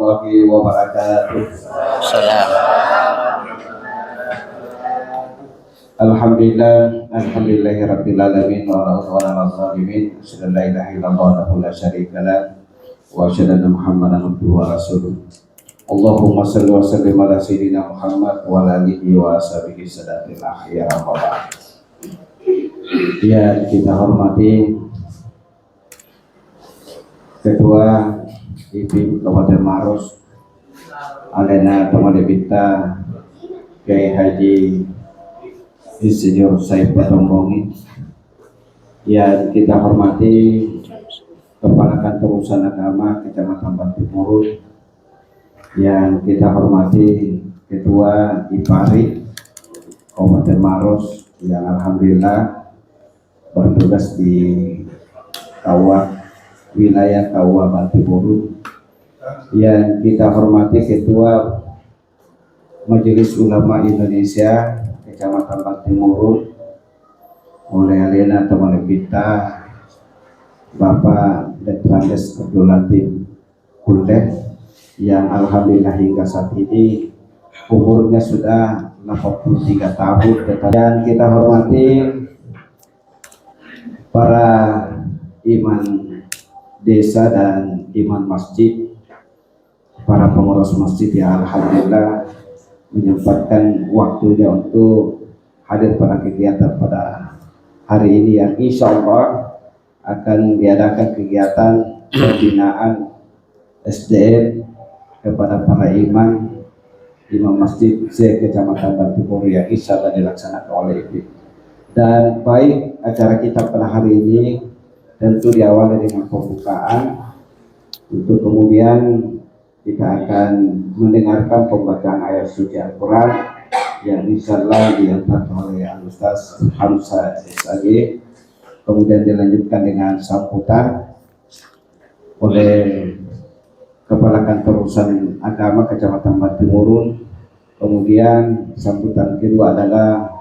warahmatullahi wabarakatuh. Salam. Alhamdulillahirabbil alamin wa ala zalimin. Asyhadu an la ilaha illallah wahdahu la syarika lah wa asyhadu anna Muhammadan abduhu wa rasuluh. Allahumma shalli wa sallim ala sayyidina Muhammad wa ala alihi wa ashabihi sadatil akhyar. Ya, kita hormati Ketua IPIM Kabupaten Maros, Alena Tomadebita, Kiai Haji Insinyur Said Batongbongi. Yang kita hormati Kepala Kantor Urusan Agama Kecamatan Bantimurun. Yang kita hormati Ketua IPARI Kabupaten Maros yang alhamdulillah bertugas di wilayah KUA Bantimurun. Yang kita hormati Ketua Majelis Ulama Indonesia Kecamatan Bantimurun, oleh Alena Tomalebita, Bapak Letrandes Abdul Latif Kuleh, yang alhamdulillah hingga saat ini umurnya sudah 83 tahun. Dan kita hormati para imam desa dan imam masjid, para pengurus masjid yang alhamdulillah menyempatkan waktunya untuk hadir pada kegiatan pada hari ini, yang insya Allah akan diadakan kegiatan pembinaan SDM kepada para imam masjid se-Kecamatan Bantimurun yang insya Allah dilaksanakan oleh IPIM. Dan baik, acara kita pada hari ini tentu diawali dengan pembukaan, untuk kemudian kita akan mendengarkan pembacaan ayat suci Al-Quran yang insyaallah diantarkan oleh Al-Ustaz Hamzah SAG, kemudian dilanjutkan dengan sambutan oleh Kepala Kantor Urusan Agama Kecamatan Bantimurun, kemudian sambutan kedua adalah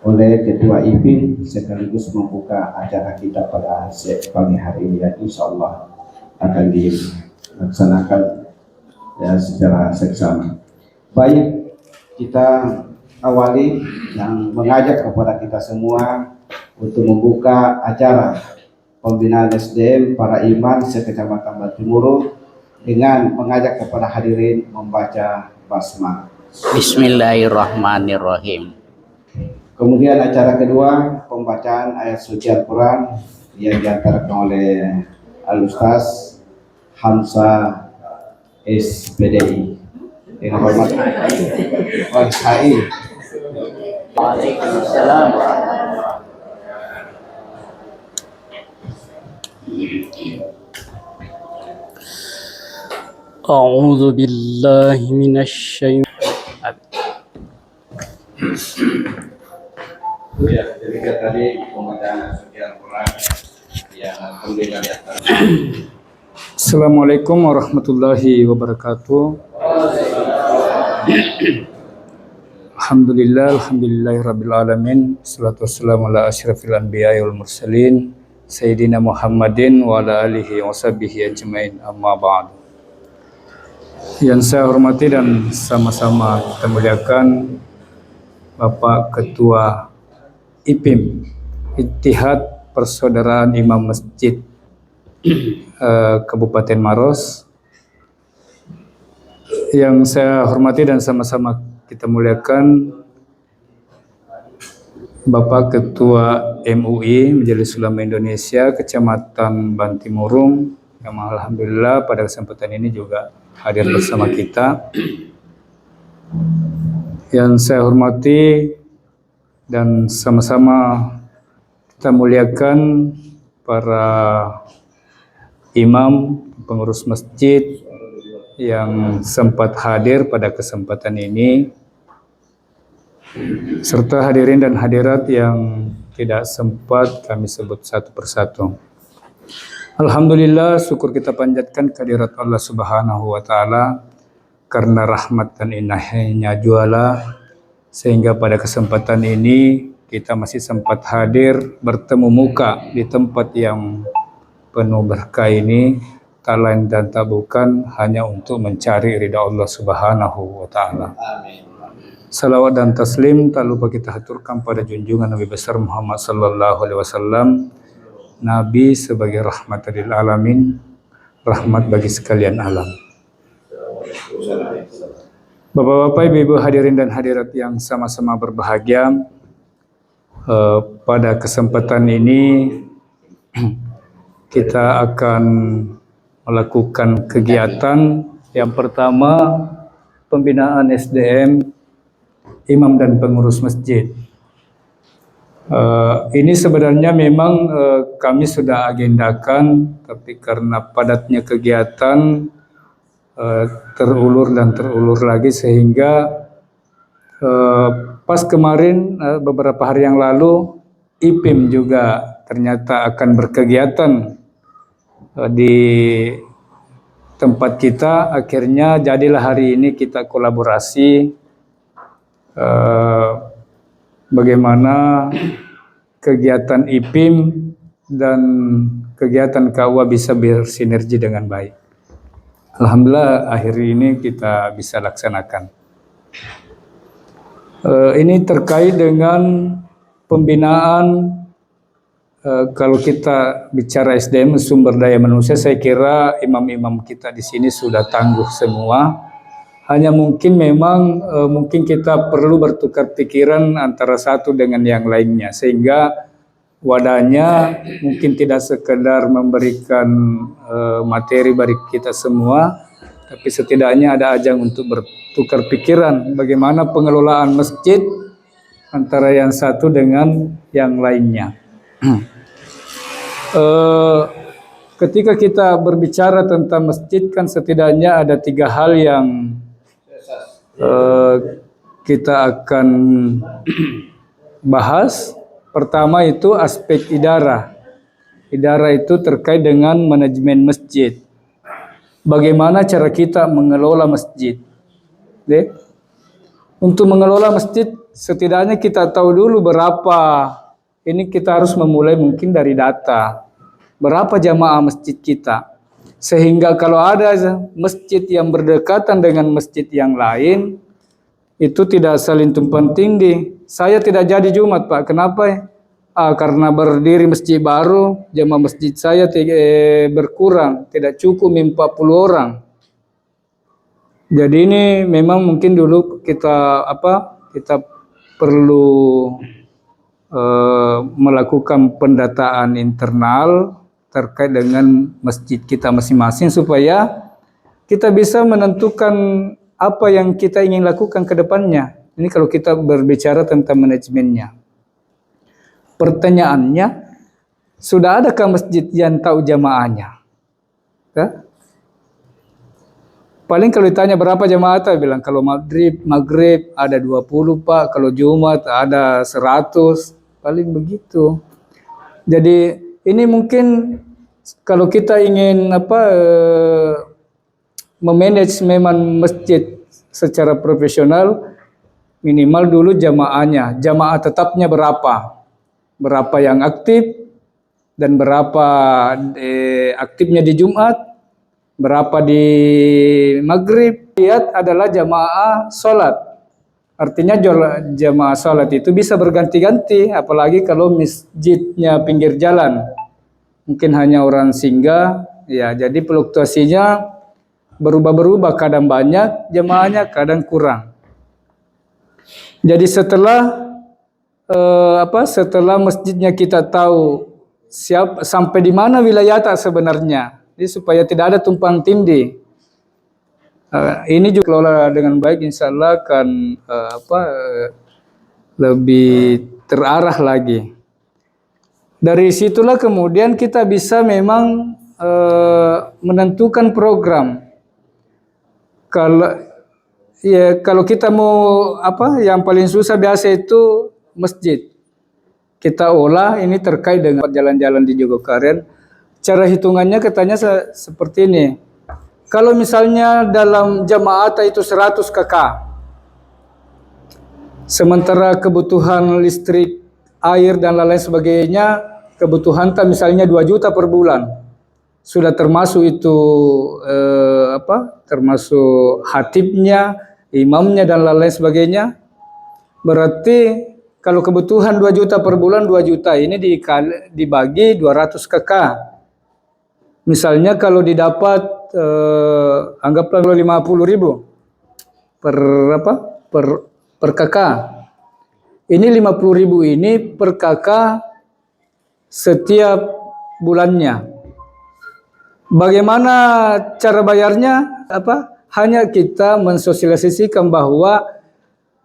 oleh Ketua IPIM sekaligus membuka acara kita pada pagi hari ini, dan insyaallah akan dilaksanakan ya secara seksama. Baik, kita awali yang mengajak kepada kita semua untuk membuka acara pembinaan SDM para imam se-Kecamatan Bantimurun dengan mengajak kepada hadirin membaca basmalah. Bismillahirrahmanirrahim. Kemudian acara kedua pembacaan ayat suci Al-Quran yang diantarkan oleh Al-Ustaz Hamzah SPDI. Dengan hormat OSHI. Waalaikumsalam. A'udzu billahi minasy syaitonir. Ya, ketika tadi pembacaan suci Al-Quran yang alhamdulillah diantarkan. Assalamualaikum warahmatullahi wabarakatuh. Alhamdulillahirabbil alamin. Wassalatu wassalamu ala asyrafil anbiya'i wal mursalin sayyidina Muhammadin wa ala alihi wa sahbihi ajmain, amma ba'd. Yang saya hormati dan sama-sama kita muliakan Bapak Ketua IPIM, Ittihad Persaudaraan Imam Masjid Kabupaten Maros, yang saya hormati dan sama-sama kita muliakan Bapak Ketua MUI Majelis Ulama Indonesia Kecamatan Bantimurun, yang alhamdulillah pada kesempatan ini juga hadir bersama kita. Yang saya hormati dan sama-sama kita muliakan para imam, pengurus masjid yang sempat hadir pada kesempatan ini, serta hadirin dan hadirat yang tidak sempat kami sebut satu persatu. Alhamdulillah, syukur kita panjatkan kehadirat Allah Subhanahu wa Ta'ala, karena rahmat dan inayahnya jualah sehingga pada kesempatan ini kita masih sempat hadir bertemu muka di tempat yang penuh berkah ini, tak lain dan tak bukan hanya untuk mencari ridha Allah Subhanahu wa taala. Amin. Salawat dan taslim tak lupa kita haturkan pada junjungan Nabi besar Muhammad sallallahu alaihi wasallam, Nabi sebagai rahmat lil alamin, rahmat bagi sekalian alam. Bapak-bapak, ibu-ibu hadirin dan hadirat yang sama-sama berbahagia, pada kesempatan ini kita akan melakukan kegiatan yang pertama, pembinaan SDM imam dan pengurus masjid. Ini sebenarnya memang kami sudah agendakan, tapi karena padatnya kegiatan terulur lagi sehingga pas kemarin beberapa hari yang lalu IPIM juga ternyata akan berkegiatan di tempat kita. Akhirnya jadilah hari ini kita kolaborasi bagaimana kegiatan IPIM dan kegiatan KUA bisa bersinergi dengan baik. Alhamdulillah akhir ini kita bisa laksanakan. Ini terkait dengan pembinaan. Kalau kita bicara SDM, sumber daya manusia, saya kira imam-imam kita di sini sudah tangguh semua. Hanya mungkin memang mungkin kita perlu bertukar pikiran antara satu dengan yang lainnya, sehingga wadahnya mungkin tidak sekedar memberikan materi bagi kita semua, tapi setidaknya ada ajang untuk bertukar pikiran bagaimana pengelolaan masjid antara yang satu dengan yang lainnya. Ketika kita berbicara tentang masjid, kan setidaknya ada 3 hal yang kita akan bahas. Pertama itu aspek idarah. Idarah itu terkait dengan manajemen masjid. Bagaimana cara kita mengelola masjid. Untuk mengelola masjid, setidaknya kita tahu dulu berapa. Ini kita harus memulai mungkin dari data. Berapa jamaah masjid kita. Sehingga kalau ada masjid yang berdekatan dengan masjid yang lain, itu tidak saling tumpang tindih. Saya tidak jadi Jumat, Pak. Kenapa? Karena berdiri masjid baru, jamaah masjid saya berkurang, tidak cukup 40 orang. Jadi ini memang mungkin dulu kita perlu melakukan pendataan internal terkait dengan masjid kita masing-masing supaya kita bisa menentukan apa yang kita ingin lakukan ke depannya. Ini kalau kita berbicara tentang manajemennya. Pertanyaannya, sudah adakah masjid yang tahu jamaahnya? Ya? Paling kalau ditanya berapa jamaah, saya bilang kalau maghrib ada 20 Pak, kalau Jumat ada 100, paling begitu. Jadi ini mungkin kalau kita ingin memanage memang masjid secara profesional, minimal dulu jamaahnya, jamaah tetapnya berapa yang aktif dan berapa aktifnya di Jumat, berapa di maghrib. Lihat adalah jamaah sholat. Artinya jamaah sholat itu bisa berganti-ganti, apalagi kalau masjidnya pinggir jalan. Mungkin hanya orang singgah, ya jadi fluktuasinya berubah-berubah, kadang banyak jamaahnya, kadang kurang. Jadi setelah masjidnya kita tahu sampai di mana wilayah sebenarnya, jadi supaya tidak ada tumpang tindih. Ini juga kelola dengan baik, insya Allah akan lebih terarah lagi. Dari situlah kemudian kita bisa memang menentukan program. Kalau kita mau yang paling susah biasa itu masjid. Kita olah ini terkait dengan jalan-jalan di Jogokarian. Cara hitungannya katanya seperti ini. Kalau misalnya dalam jamaah itu 100 KK, sementara kebutuhan listrik, air dan lain-lain sebagainya, kebutuhan misalnya 2 juta per bulan. sudah termasuk itu termasuk khatibnya, imamnya dan lain-lain sebagainya, berarti kalau kebutuhan 2 juta per bulan, 2 juta ini dibagi 200 KK. Misalnya kalau didapat anggaplah 50.000 per KK. Ini 50.000 ini per KK setiap bulannya. Bagaimana cara bayarnya? Hanya kita mensosialisasikan bahwa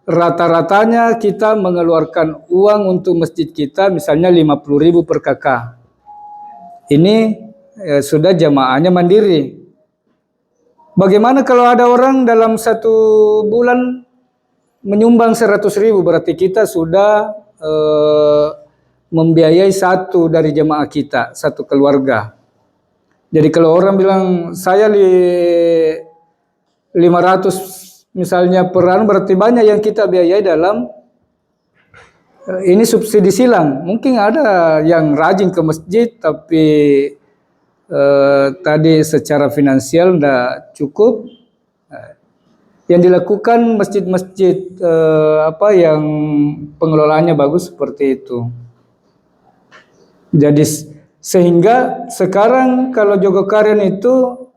rata-ratanya kita mengeluarkan uang untuk masjid kita misalnya 50.000 per KK. Ini sudah jamaahnya mandiri. Bagaimana kalau ada orang dalam 1 bulan menyumbang 100.000, berarti kita sudah membiayai 1 dari jamaah kita, 1 keluarga. Jadi kalau orang bilang saya 500 misalnya per anu, berarti banyak yang kita biayai dalam ini subsidi silang. Mungkin ada yang rajin ke masjid tapi tadi secara finansial tidak cukup. Yang dilakukan masjid-masjid yang pengelolaannya bagus seperti itu. Jadi sehingga sekarang kalau Jogokarian itu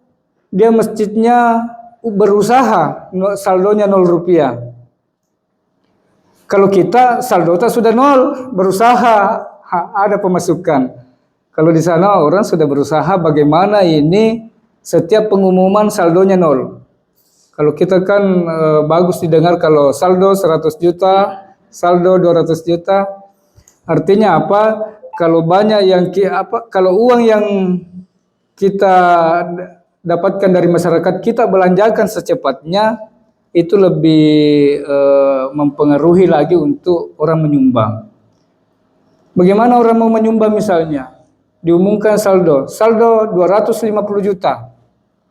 dia masjidnya berusaha saldonya 0 rupiah. Kalau kita saldo sudah 0, berusaha ada pemasukan. Kalau di sana orang sudah berusaha bagaimana ini setiap pengumuman saldonya 0. Kalau kita kan bagus didengar kalau saldo 100 juta, saldo 200 juta. Artinya apa? Kalau banyak yang kalau uang yang kita dapatkan dari masyarakat kita belanjakan secepatnya, itu lebih mempengaruhi lagi untuk orang menyumbang. Bagaimana orang mau menyumbang misalnya? Diumumkan saldo 250 juta.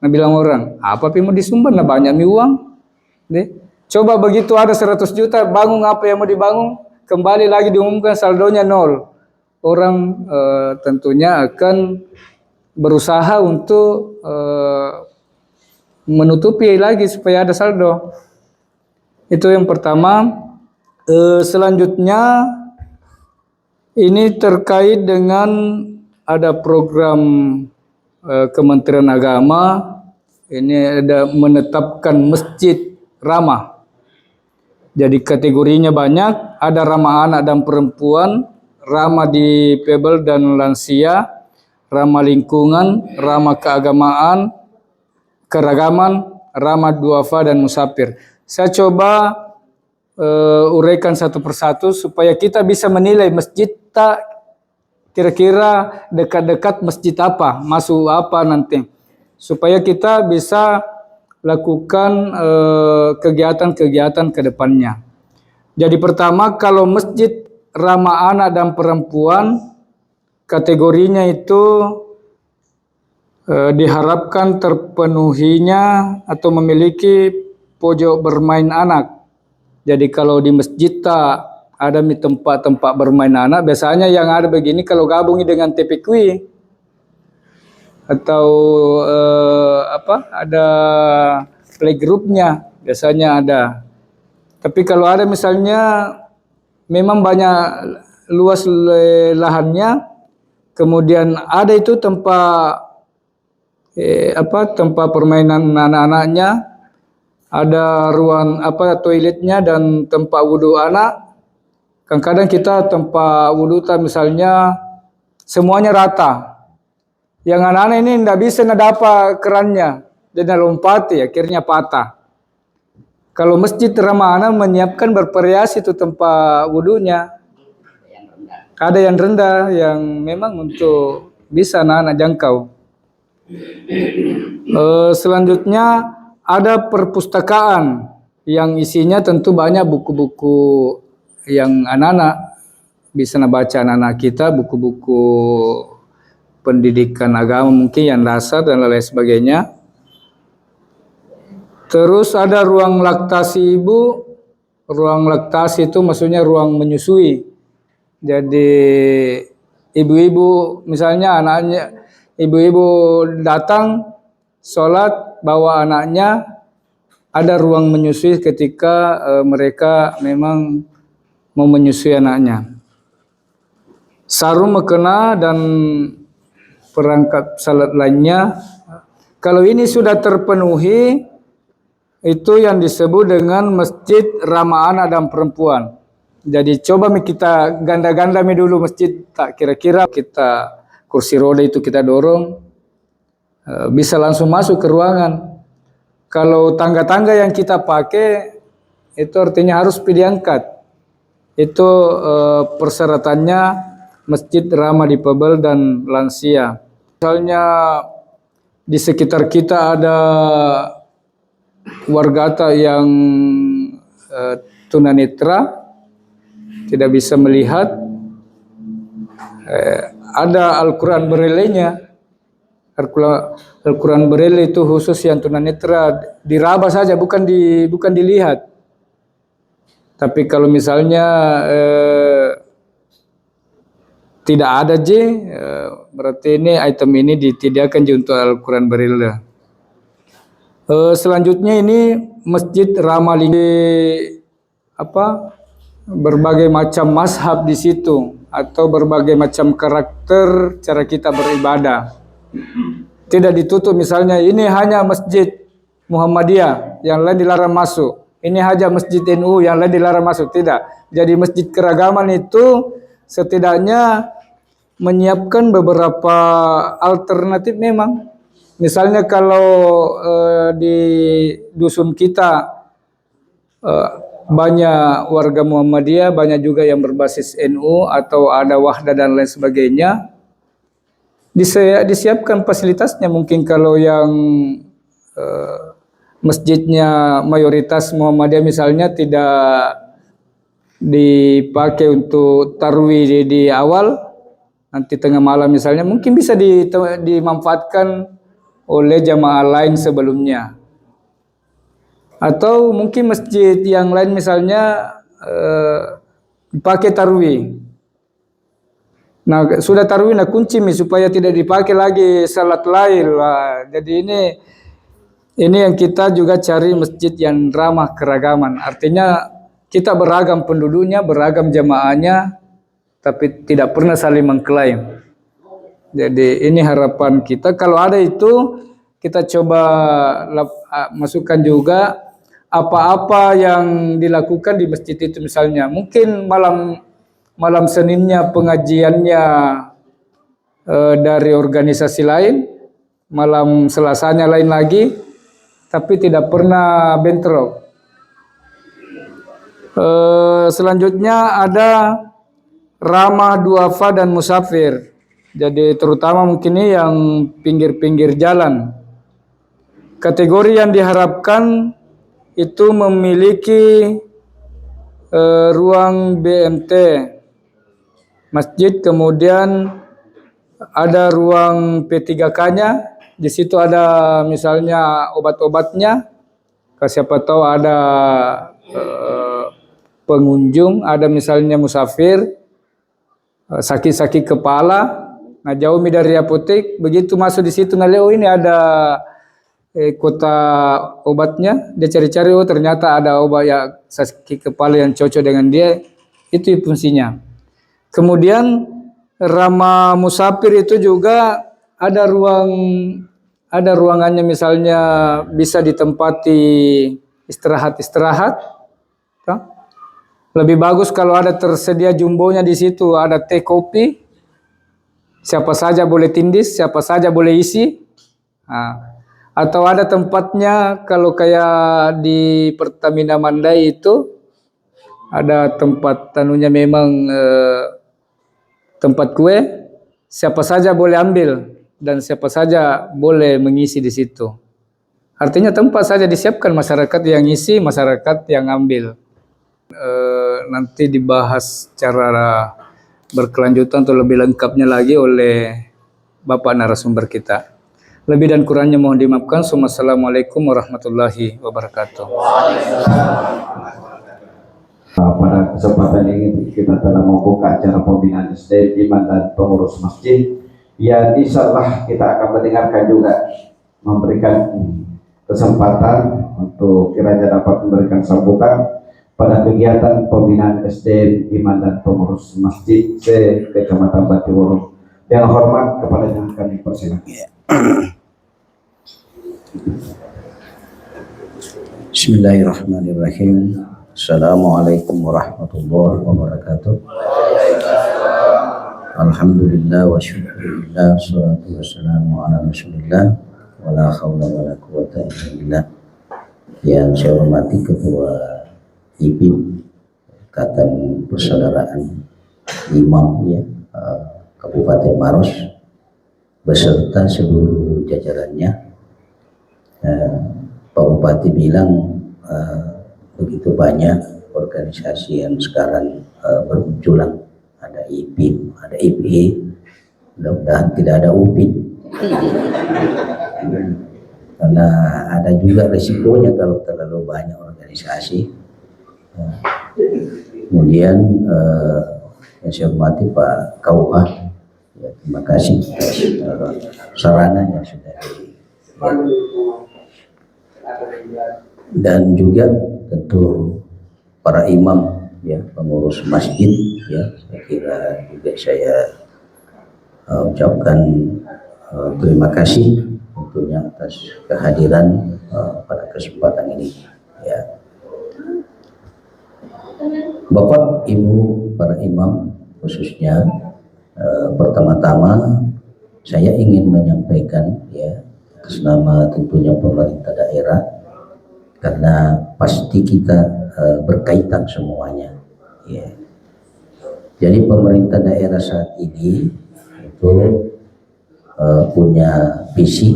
Nah bilang orang, apa yang mau disumbang? Nah banyak uang. Coba begitu ada 100 juta, bangun apa yang mau dibangun, kembali lagi diumumkan saldonya 0. Orang tentunya akan berusaha untuk menutupi lagi supaya ada saldo. Itu yang pertama. Selanjutnya ini terkait dengan ada program Kementerian Agama. Ini ada menetapkan masjid ramah. Jadi kategorinya banyak, ada ramah anak dan perempuan, ramah difabel dan lansia, ramah lingkungan, ramah keagamaan, keragaman, ramah duafa dan musafir. Saya coba uraikan satu persatu supaya kita bisa menilai masjid tak kira-kira dekat-dekat masjid apa, masuk apa nanti. Supaya kita bisa lakukan kegiatan-kegiatan ke depannya. Jadi pertama, kalau masjid ramah anak dan perempuan, kategorinya itu diharapkan terpenuhinya atau memiliki pojok bermain anak. Jadi kalau di masjid tak ada tempat-tempat bermain anak, biasanya yang ada begini kalau gabungi dengan TPQ atau ada playgroupnya, biasanya ada. Tapi kalau ada misalnya memang banyak luas lahannya, kemudian ada itu tempat tempat permainan anak-anaknya, ada ruang toiletnya dan tempat wudhu anak. Kadang-kadang kita tempat wudhu misalnya semuanya rata. Yang anak-anak ini tidak bisa dapat kerannya, jadi lompati akhirnya patah. Kalau masjid ramah anak menyiapkan bervariasi itu tempat wudhunya. Ada yang rendah yang memang untuk bisa anak-anak jangkau. Selanjutnya ada perpustakaan yang isinya tentu banyak buku-buku yang anak-anak bisa baca, anak-anak kita, buku-buku pendidikan agama mungkin yang dasar dan lain sebagainya. Terus ada ruang laktasi ibu. Ruang laktasi itu maksudnya ruang menyusui. Jadi ibu-ibu misalnya anaknya ibu-ibu datang sholat bawa anaknya, ada ruang menyusui ketika mereka memang mau menyusui anaknya. Sarung mukena dan perangkat salat lainnya, kalau ini sudah terpenuhi, itu yang disebut dengan masjid ramah anak dan perempuan. Jadi coba kita ganda-ganda dulu masjid, tak kira-kira kita kursi roda itu kita dorong, bisa langsung masuk ke ruangan. Kalau tangga-tangga yang kita pakai itu artinya harus diangkat. Itu persyaratannya masjid ramah difabel dan lansia. Misalnya di sekitar kita ada warga yang tunanetra, tidak bisa melihat, ada Al-Quran Braille-nya. Al-Quran Braille itu khusus yang tunanetra, diraba saja, bukan dilihat. Tapi kalau misalnya tidak ada berarti ini item ini ditidakkan untuk Al-Quran Braille. Selanjutnya ini masjid ramah berbagai macam mazhab di situ atau berbagai macam karakter cara kita beribadah. Tidak ditutup, misalnya ini hanya masjid Muhammadiyah, yang lain dilarang masuk. Ini hanya masjid NU, yang lain dilarang masuk. Tidak. Jadi masjid keragaman itu setidaknya menyiapkan beberapa alternatif memang. Misalnya kalau di dusun kita banyak warga Muhammadiyah, banyak juga yang berbasis NU atau ada Wahdah dan lain sebagainya. Disiapkan fasilitasnya. Mungkin kalau yang masjidnya mayoritas Muhammadiyah misalnya tidak dipakai untuk tarwih di awal, nanti tengah malam misalnya, mungkin bisa dimanfaatkan oleh jamaah lain sebelumnya. Atau mungkin masjid yang lain misalnya dipakai tarwih. Nah, sudah tarwih, nah kunci supaya tidak dipakai lagi salat lail. Jadi ini yang kita juga cari masjid yang ramah keragaman. Artinya kita beragam penduduknya, beragam jamaahnya, tapi tidak pernah saling mengklaim. Jadi ini harapan kita. Kalau ada itu, kita coba masukkan juga apa-apa yang dilakukan di masjid itu. Misalnya mungkin malam Seninnya pengajiannya dari organisasi lain, malam Selasanya lain lagi, tapi tidak pernah bentrok. Selanjutnya ada ramah duafa dan musafir. Jadi terutama mungkin ini yang pinggir-pinggir jalan. Kategori yang diharapkan itu memiliki ruang BMT masjid, kemudian ada ruang P3K-nya, di situ ada misalnya obat-obatnya, siapa tahu ada pengunjung, ada misalnya musafir, sakit-sakit kepala, nah jauh dari apotek, begitu masuk di situ, nah oh ini ada kota obatnya, dia cari-cari, oh ternyata ada obat ya sakit kepala yang cocok dengan dia, itu fungsinya. Kemudian ramah musafir itu juga ada ruangannya, misalnya bisa ditempati istirahat. Lebih bagus kalau ada tersedia jumbonya di situ, ada teh kopi, siapa saja boleh tindis, siapa saja boleh isi. Atau ada tempatnya, kalau kayak di Pertamina Mandai itu ada tempat tanunya memang tempat kue, siapa saja boleh ambil dan siapa saja boleh mengisi di situ. Artinya tempat saja disiapkan, masyarakat yang ngisi, masyarakat yang ambil. Nanti dibahas secara berkelanjutan atau lebih lengkapnya lagi oleh Bapak narasumber kita. Lebih dan kurangnya mohon dimaafkan. Wassalamualaikum warahmatullahi wabarakatuh. Pada kesempatan ini kita telah membuka acara pembinaan SD Iman dan pengurus masjid Ya, insya Allah kita akan mendengarkan juga, memberikan kesempatan untuk kiranya dapat memberikan sambutan pada kegiatan pembinaan SDM Iman dan Pengurus Masjid Kecamatan Batiworo. Yang hormat kepada yang kami persilakan. Bismillahirrahmanirrahim. Assalamualaikum warahmatullahi wabarakatuh. Alhamdulillah wa syukurillah, salatu wassalamu ala rasulillah, wa la hawla wa la quwata illa billah. Yang saya hormati Ketua IPIM Ikatan Persaudaraan Imam Kabupaten Maros beserta seluruh jajarannya. Pak Bupati bilang begitu banyak organisasi yang sekarang bermunculan, ada IPIM, ada IPI, mudah-mudahan tidak ada UPIN karena ada juga resikonya kalau terlalu banyak organisasi. Kemudian yang saya hormati Pak KUH, ya, terima kasih atas sarana yang sudah dan juga tentu para imam, ya, pengurus masjid, ya, saya kira juga saya ucapkan terima kasih tentunya atas kehadiran pada kesempatan ini, ya. Bapak Ibu para imam khususnya, pertama-tama saya ingin menyampaikan, ya, atas nama tentunya pemerintah daerah, karena pasti kita berkaitan semuanya, ya. Jadi pemerintah daerah saat ini itu punya visi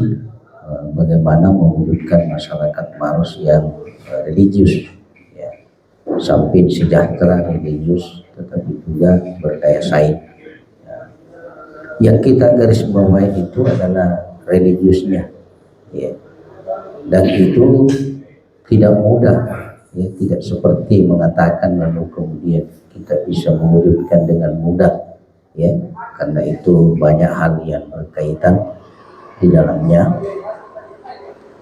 bagaimana mewujudkan masyarakat Maros yang religius, ya, samping sejahtera religius tetapi juga berdaya saing. Ya. Yang kita garis bawahi itu adalah religiusnya, ya. Dan itu tidak mudah, ya, tidak seperti mengatakan lalu kemudian kita bisa mewujudkan dengan mudah, ya, karena itu banyak hal yang berkaitan di dalamnya.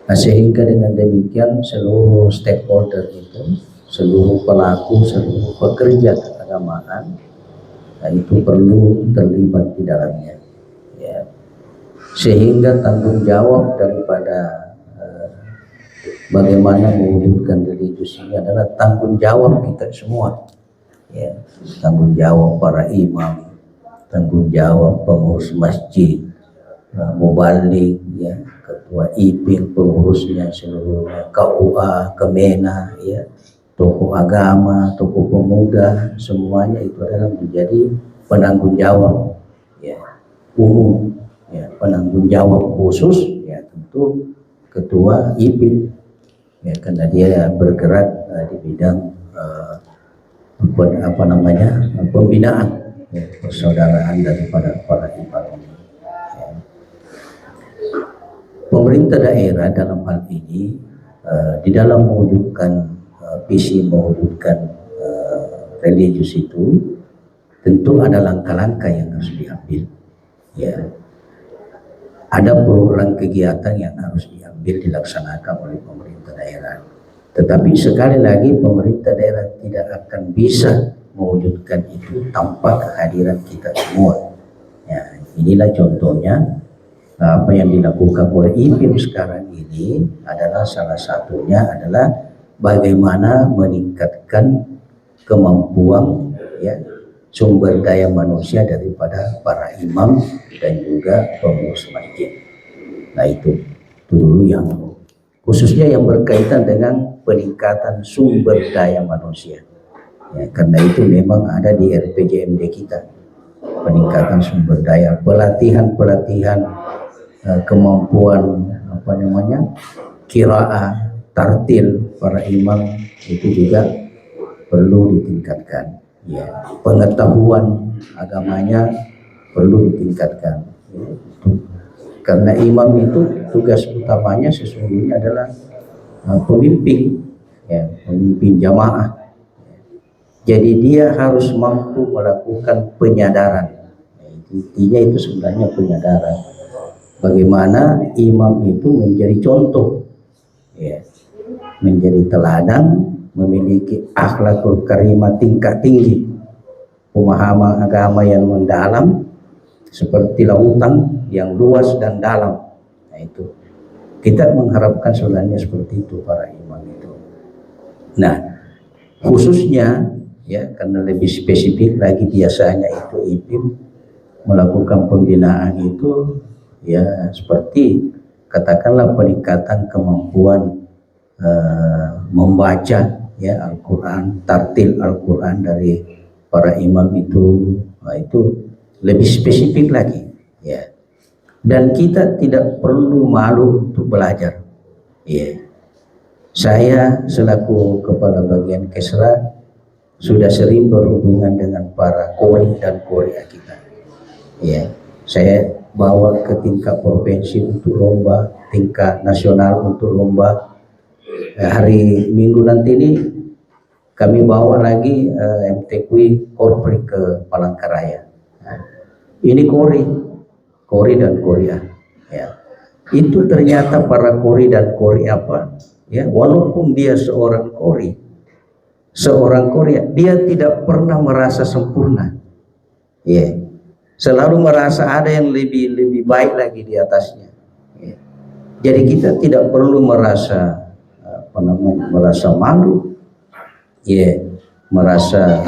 Nah, sehingga dengan demikian seluruh stakeholder itu, seluruh pelaku, seluruh pekerja keagamaan, nah, itu perlu terlibat di dalamnya, ya. Sehingga tanggung jawab daripada bagaimana mewujudkan religius ini adalah tanggung jawab kita semua, ya. Tanggung jawab para imam, tanggung jawab pengurus masjid, mubalik, ya, ketua IPIM, pengurusnya seluruhnya, KUA, Kemena, ya, tokoh agama, tokoh pemuda, semuanya itu adalah menjadi penanggung jawab, ya, umum, ya, penanggung jawab khusus, ya, tentu ketua IPIM, ya, karena dia bergerak di bidang pembinaan, ya, persaudaraan daripada para imam. Ya. Pemerintah daerah dalam hal ini di dalam mewujudkan visi mewujudkan religius itu tentu ada langkah-langkah yang harus diambil, ya. Ada program kegiatan yang harus diambil dilaksanakan oleh pemerintah daerah. Tetapi sekali lagi pemerintah daerah tidak akan bisa mewujudkan itu tanpa kehadiran kita semua. Ya, inilah contohnya apa yang dilakukan oleh IPIM sekarang ini adalah salah satunya adalah bagaimana meningkatkan kemampuan, ya, sumber daya manusia daripada para imam dan juga pengurus masjid. Nah, itu dulu yang khususnya yang berkaitan dengan peningkatan sumber daya manusia, ya, karena itu memang ada di RPJMD kita peningkatan sumber daya, pelatihan kemampuan qiraah, tartil para imam itu juga perlu ditingkatkan, ya. Pengetahuan agamanya perlu ditingkatkan, ya. Karena imam itu tugas utamanya sesungguhnya adalah pemimpin, ya, pemimpin jamaah. Jadi dia harus mampu melakukan penyadaran, Intinya itu sebenarnya penyadaran bagaimana imam itu menjadi contoh, ya, menjadi teladan, memiliki akhlakul karimah tingkat tinggi, pemahaman agama yang mendalam seperti lautan yang luas dan dalam. Nah, itu kita mengharapkan sebenarnya seperti itu para imam itu. Nah, khususnya ya, karena lebih spesifik lagi biasanya itu IPIM melakukan pembinaan itu ya seperti katakanlah peningkatan kemampuan membaca ya Al-Quran, tartil Al-Quran dari para imam itu. Nah, itu lebih spesifik lagi ya. Dan kita tidak perlu malu untuk belajar ya. Saya selaku kepala bagian Kesra sudah sering berhubungan dengan para kori dan korea kita ya. Saya bawa ke tingkat provinsi untuk lomba, tingkat nasional untuk lomba. Hari Minggu nanti ini kami bawa lagi MTQ Korpri ke Palangkaraya. Nah, ini Kori dan Korea ya. Itu ternyata para Kori dan Korea apa ya, walaupun dia seorang Korea, dia tidak pernah merasa sempurna ya. Selalu merasa ada yang lebih baik lagi di atasnya ya. Jadi kita tidak perlu merasa merasa malu ya, merasa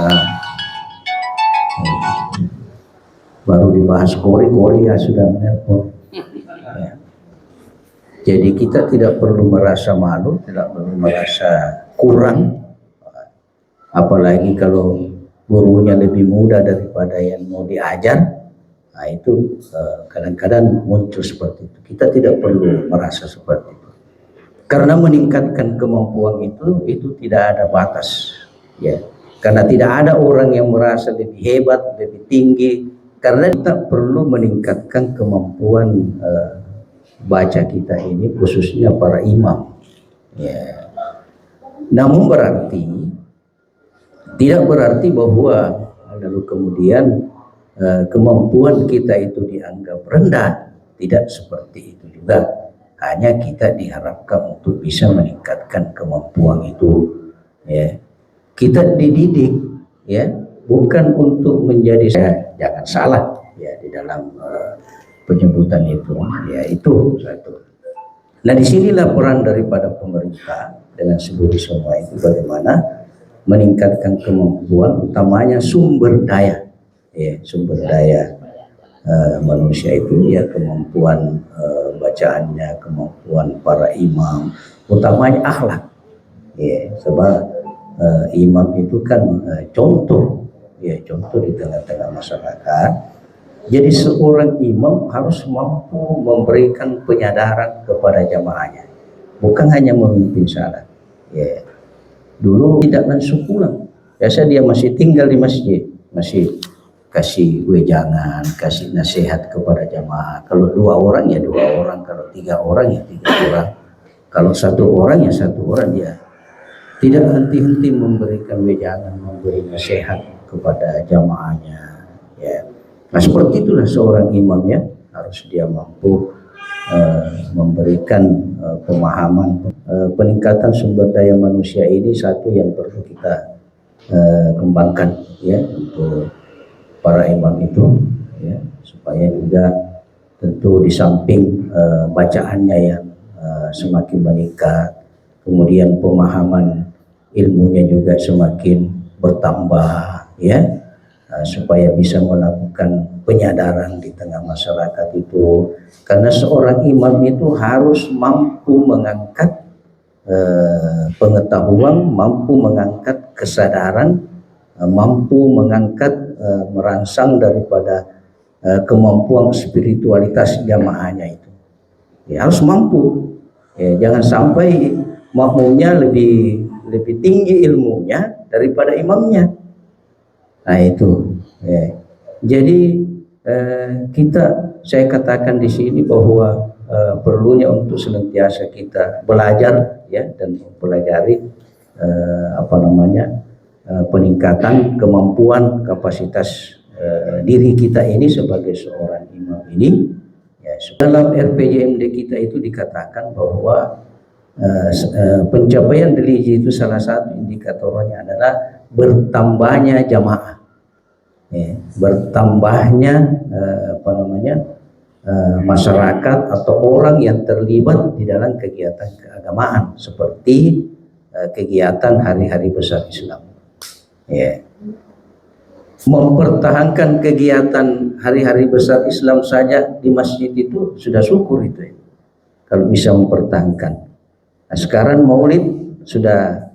baru dibahas Korea sudah menelpon ya. Jadi kita tidak perlu merasa malu, tidak perlu merasa kurang, apalagi kalau gurunya lebih muda daripada yang mau diajar. Nah, itu kadang-kadang muncul seperti itu. Kita tidak perlu merasa seperti itu, karena meningkatkan kemampuan itu tidak ada batas ya. Karena tidak ada orang yang merasa lebih hebat, lebih tinggi, karena kita perlu meningkatkan kemampuan baca kita ini, khususnya para imam ya. Namun tidak berarti bahwa lalu kemudian kemampuan kita itu dianggap rendah. Tidak seperti itu juga. Hanya kita diharapkan untuk bisa meningkatkan kemampuan itu ya. Kita dididik ya, bukan untuk menjadi, jangan salah ya di dalam penyebutan itu ya, itu satu. Nah, disinilah peran daripada pemerintah dengan seluruh semua itu, bagaimana meningkatkan kemampuan, utamanya sumber daya ya, sumber daya manusia itu ya, kemampuan bacaannya, kemampuan para imam, utamanya akhlak ya. Sebab imam itu kan contoh ya, contoh di tengah-tengah masyarakat. Jadi seorang imam harus mampu memberikan penyadaran kepada jamaahnya, bukan hanya memimpin salat ya. Dulu tidak langsung pulang, biasa dia masih tinggal di masjid, masih kasih wejangan, kasih nasihat kepada jamaah. Kalau 2 orang ya 2 orang, kalau 3 orang ya 3 orang, kalau 1 orang ya 1 orang. Dia tidak henti-henti memberikan wejangan, memberi nasihat kepada jamaahnya ya. Nah, seperti itulah seorang imam ya, harus dia mampu memberikan pemahaman. Peningkatan sumber daya manusia ini satu yang perlu kita kembangkan ya, untuk para imam itu ya, supaya juga tentu di samping bacaannya yang semakin meningkat, kemudian pemahaman ilmunya juga semakin bertambah ya, supaya bisa melakukan penyadaran di tengah masyarakat itu. Karena seorang imam itu harus mampu mengangkat pengetahuan, mampu mengangkat kesadaran, mampu mengangkat merangsang daripada kemampuan spiritualitas jamaahnya itu ya, harus mampu ya. Jangan sampai makmumnya lebih tinggi ilmunya daripada imamnya. Nah, itu ya. Jadi saya katakan di sini bahwa perlunya untuk senantiasa kita belajar ya, dan mempelajari peningkatan kemampuan kapasitas diri kita ini sebagai seorang imam ini, ya, dalam RPJMD kita itu dikatakan bahwa pencapaian religi itu salah satu indikatornya adalah bertambahnya jamaah, ya, bertambahnya masyarakat atau orang yang terlibat di dalam kegiatan keagamaan seperti kegiatan hari-hari besar Islam. Ya. Mempertahankan kegiatan hari-hari besar Islam saja di masjid itu sudah syukur itu, ya, kalau bisa mempertahankan. Nah, sekarang Maulid sudah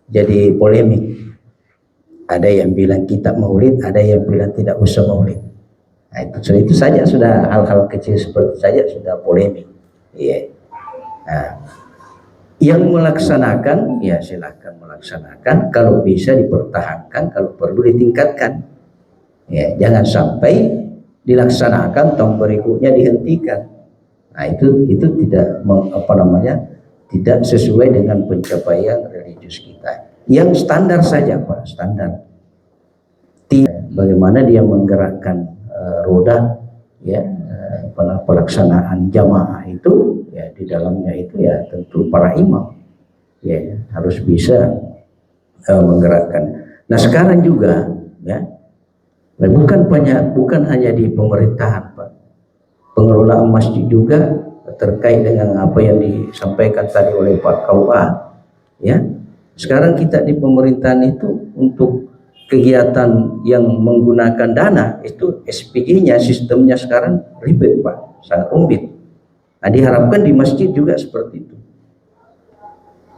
jadi polemik. Ada yang bilang kitab Maulid, ada yang bilang tidak usah Maulid. Nah, itu saja sudah hal-hal kecil seperti saja sudah polemik. Ya. Nah, yang melaksanakan ya silahkan melaksanakan, kalau bisa dipertahankan, kalau perlu ditingkatkan. Ya, jangan sampai dilaksanakan tahun berikutnya dihentikan. Nah, itu tidak tidak sesuai dengan pencapaian religius kita. Yang standar saja, Pak, standar. Bagaimana dia menggerakkan roda, ya, pelaksanaan jamaah itu, ya, di dalamnya itu ya tentu para imam, ya, harus bisa menggerakkan. Nah, sekarang juga, ya, bukan hanya di pemerintahan, Pak, pengelolaan masjid juga terkait dengan apa yang disampaikan tadi oleh Pak KUA, ya. Sekarang kita di pemerintahan itu untuk kegiatan yang menggunakan dana itu SPG-nya, sistemnya sekarang ribet, Pak, sangat rumit. Nah, diharapkan di masjid juga seperti itu.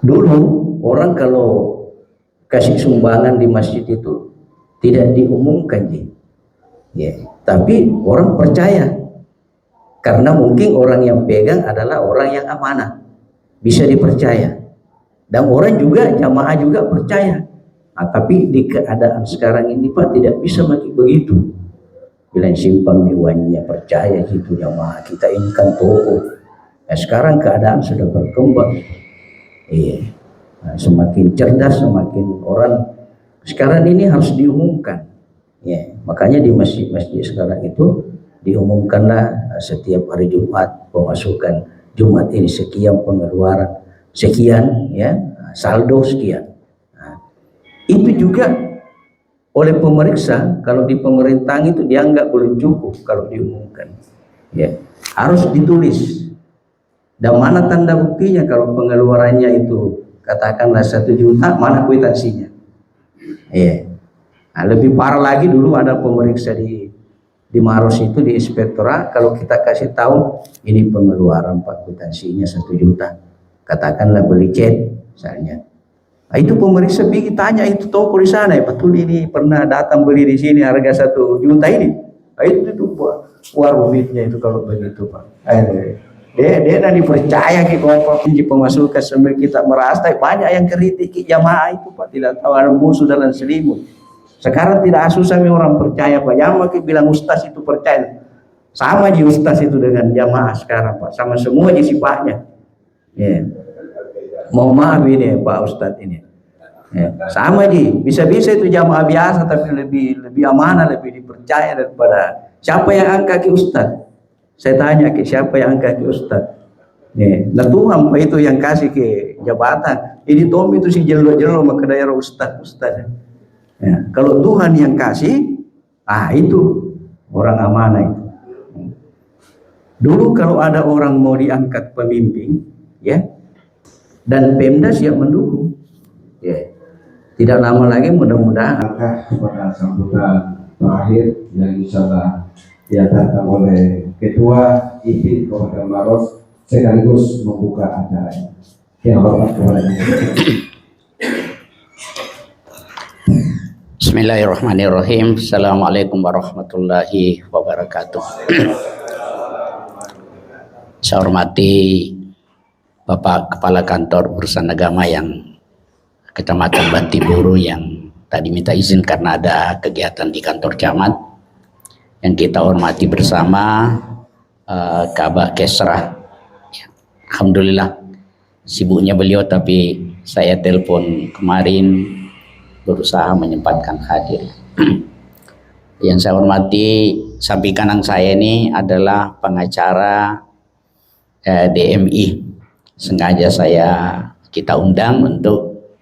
Dulu orang kalau kasih sumbangan di masjid itu tidak diumumkan, ya, tapi orang percaya karena mungkin orang yang pegang adalah orang yang amanah, bisa dipercaya, dan orang juga jamaah juga percaya. Nah, tapi di keadaan sekarang ini, Pak, tidak bisa begitu. Bilang simpan miwannya percaya gitu jamaah kita ini kan tokoh. Nah, sekarang keadaan sudah berkembang. Iya. Nah, semakin cerdas, semakin orang sekarang ini harus diumumkan. Ya, makanya di masjid-masjid sekarang itu diumumkanlah setiap hari Jumat pemasukan Jumat ini sekian, pengeluaran sekian, ya, saldo sekian. Itu juga oleh pemeriksa, kalau di pemerintahan itu dianggap belum cukup kalau diumumkan, ya, harus ditulis. Dan mana tanda buktinya kalau pengeluarannya itu katakanlah 1 juta, mana kwitansinya? Ya. Nah, lebih parah lagi, dulu ada pemeriksa di Maros itu, di inspektorat, kalau kita kasih tahu ini pengeluaran Pak, kwitansinya 1 juta, katakanlah beli cat misalnya. Nah, itu pemeriksa pergi tanya itu toko di sana, ya, betul ini pernah datang beli di sini harga 1 juta ini. Nah, itu wah rumitnya itu kalau begitu, Pak. Dia nanti percaya ke komponen pemasukan sambil kita merasa banyak yang kritik jamaah itu, Pak, tidak tahu ada musuh dalam selimut. Sekarang tidak susah orang percaya, Pak. Jamaah bilang ustaz itu percaya. Sama aja ustaz itu dengan jamaah sekarang, Pak. Sama semua aja sifatnya. Ya. Mau maaf ini Pak Ustadz ini, ya, sama bisa-bisa itu jamaah biasa tapi lebih amanah, lebih dipercaya daripada siapa yang angkat ke Ustadz. Saya tanya ke siapa yang angkat ke Ustadz, ya, nah Tuhan itu yang kasih ke jabatan. Ini Tom itu si jelo-jelo ke daerah Ustadz. Ya, kalau Tuhan yang kasih, itu orang amanah itu. Dulu kalau ada orang mau diangkat pemimpin, ya, dan Pemda siap mendukung, ya, tidak lama lagi mudah-mudahan pada sambutan terakhir yang insyaallah diadakan oleh Ketua IPIN Kabupaten Maros sekaligus membuka acaranya. Yang hormat kepada Bismillahirrahmanirrahim. Assalamualaikum warahmatullahi wabarakatuh. Saya hormati Bapak Kepala Kantor Urusan Agama yang Kecamatan Bantiburu yang tadi minta izin karena ada kegiatan di kantor camat. Yang kita hormati bersama Kabak Kesra. Alhamdulillah sibuknya beliau, tapi saya telepon kemarin berusaha menyempatkan hadir. Yang saya hormati, samping kanan saya ini adalah pengacara DMI. Sengaja kita undang untuk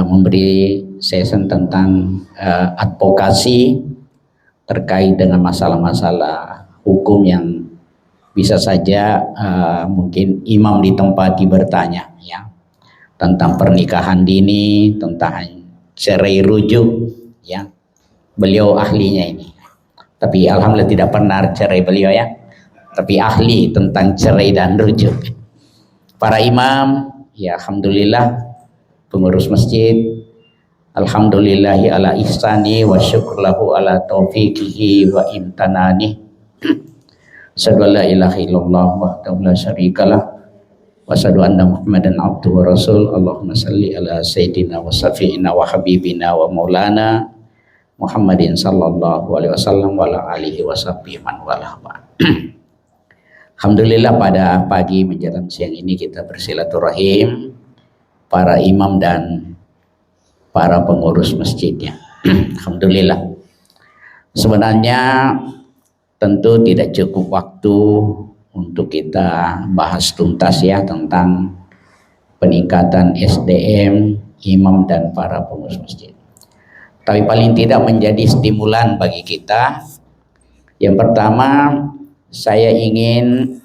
memberi session tentang advokasi terkait dengan masalah-masalah hukum yang bisa saja mungkin imam ditempati bertanya, ya, tentang pernikahan dini, tentang cerai rujuk, ya. Beliau ahlinya ini. Tapi alhamdulillah tidak pernah cerai beliau, ya. Tapi ahli tentang cerai dan rujuk. Para imam, ya alhamdulillah, pengurus masjid, alhamdulillahi ala ihsani wa syukurlahu ala taufiqihi wa imtanani. Asyhadu an la ilaha illallah wahdahu la syarikalah wa asyhadu anna Muhammadan abduhu wa rasul. Allahumma salli ala sayyidina wa safiina wa habibina wa maulana Muhammadin sallallahu alaihi wasallam wa ala alihi wa sahbihi man walah. Alhamdulillah, pada pagi menjelang siang ini kita bersilaturahim para imam dan para pengurus masjidnya. Alhamdulillah. Sebenarnya tentu tidak cukup waktu untuk kita bahas tuntas, ya, tentang peningkatan SDM, imam dan para pengurus masjid. Tapi paling tidak menjadi stimulan bagi kita. Yang pertama, saya ingin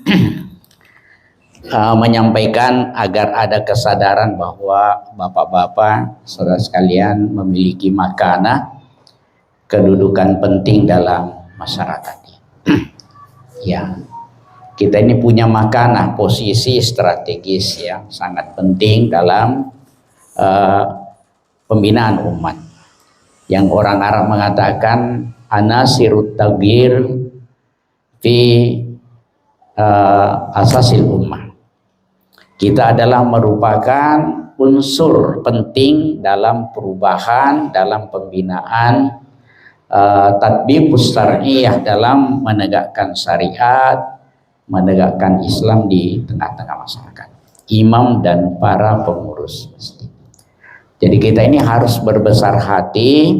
menyampaikan agar ada kesadaran bahwa bapak-bapak, saudara sekalian, memiliki makanah, kedudukan penting dalam masyarakat. Ya, kita ini punya makanah, posisi strategis yang sangat penting dalam pembinaan umat. Yang orang Arab mengatakan anasirut tagir fi asasil ummah. Kita adalah merupakan unsur penting dalam perubahan, dalam pembinaan, tatbiqus syar'iyyah, dalam menegakkan syariat, menegakkan Islam di tengah-tengah masyarakat. Imam dan para pengurus masjid. Jadi kita ini harus berbesar hati,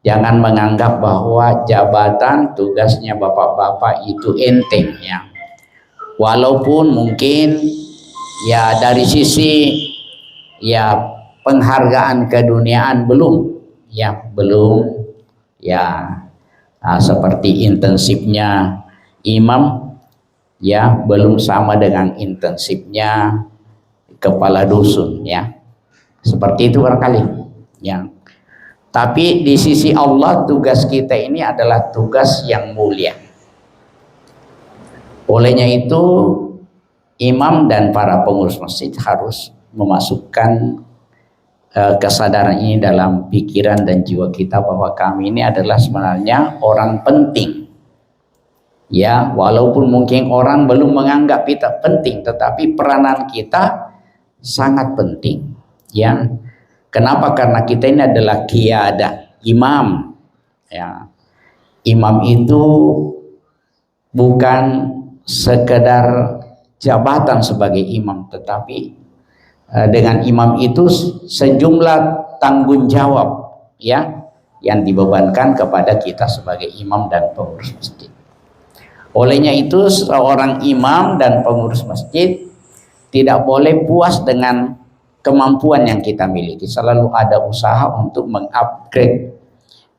jangan menganggap bahwa jabatan tugasnya bapak-bapak itu enteng, ya. Walaupun mungkin ya dari sisi ya penghargaan keduniaan belum seperti intensifnya imam, ya, belum sama dengan intensifnya kepala dusun, ya. Seperti itu barangkali, ya. Tapi di sisi Allah tugas kita ini adalah tugas yang mulia. Olehnya itu imam dan para pengurus masjid harus memasukkan kesadaran ini dalam pikiran dan jiwa kita bahwa kami ini adalah sebenarnya orang penting. Ya, walaupun mungkin orang belum menganggap kita penting, tetapi peranan kita sangat penting. Ya, kenapa? Karena kita ini adalah qiyadah, imam. Ya, imam itu bukan sekedar jabatan sebagai imam, tetapi dengan imam itu sejumlah tanggung jawab, ya, yang dibebankan kepada kita sebagai imam dan pengurus masjid. Olehnya itu seorang imam dan pengurus masjid tidak boleh puas dengan kemampuan yang kita miliki. Selalu ada usaha untuk mengupgrade,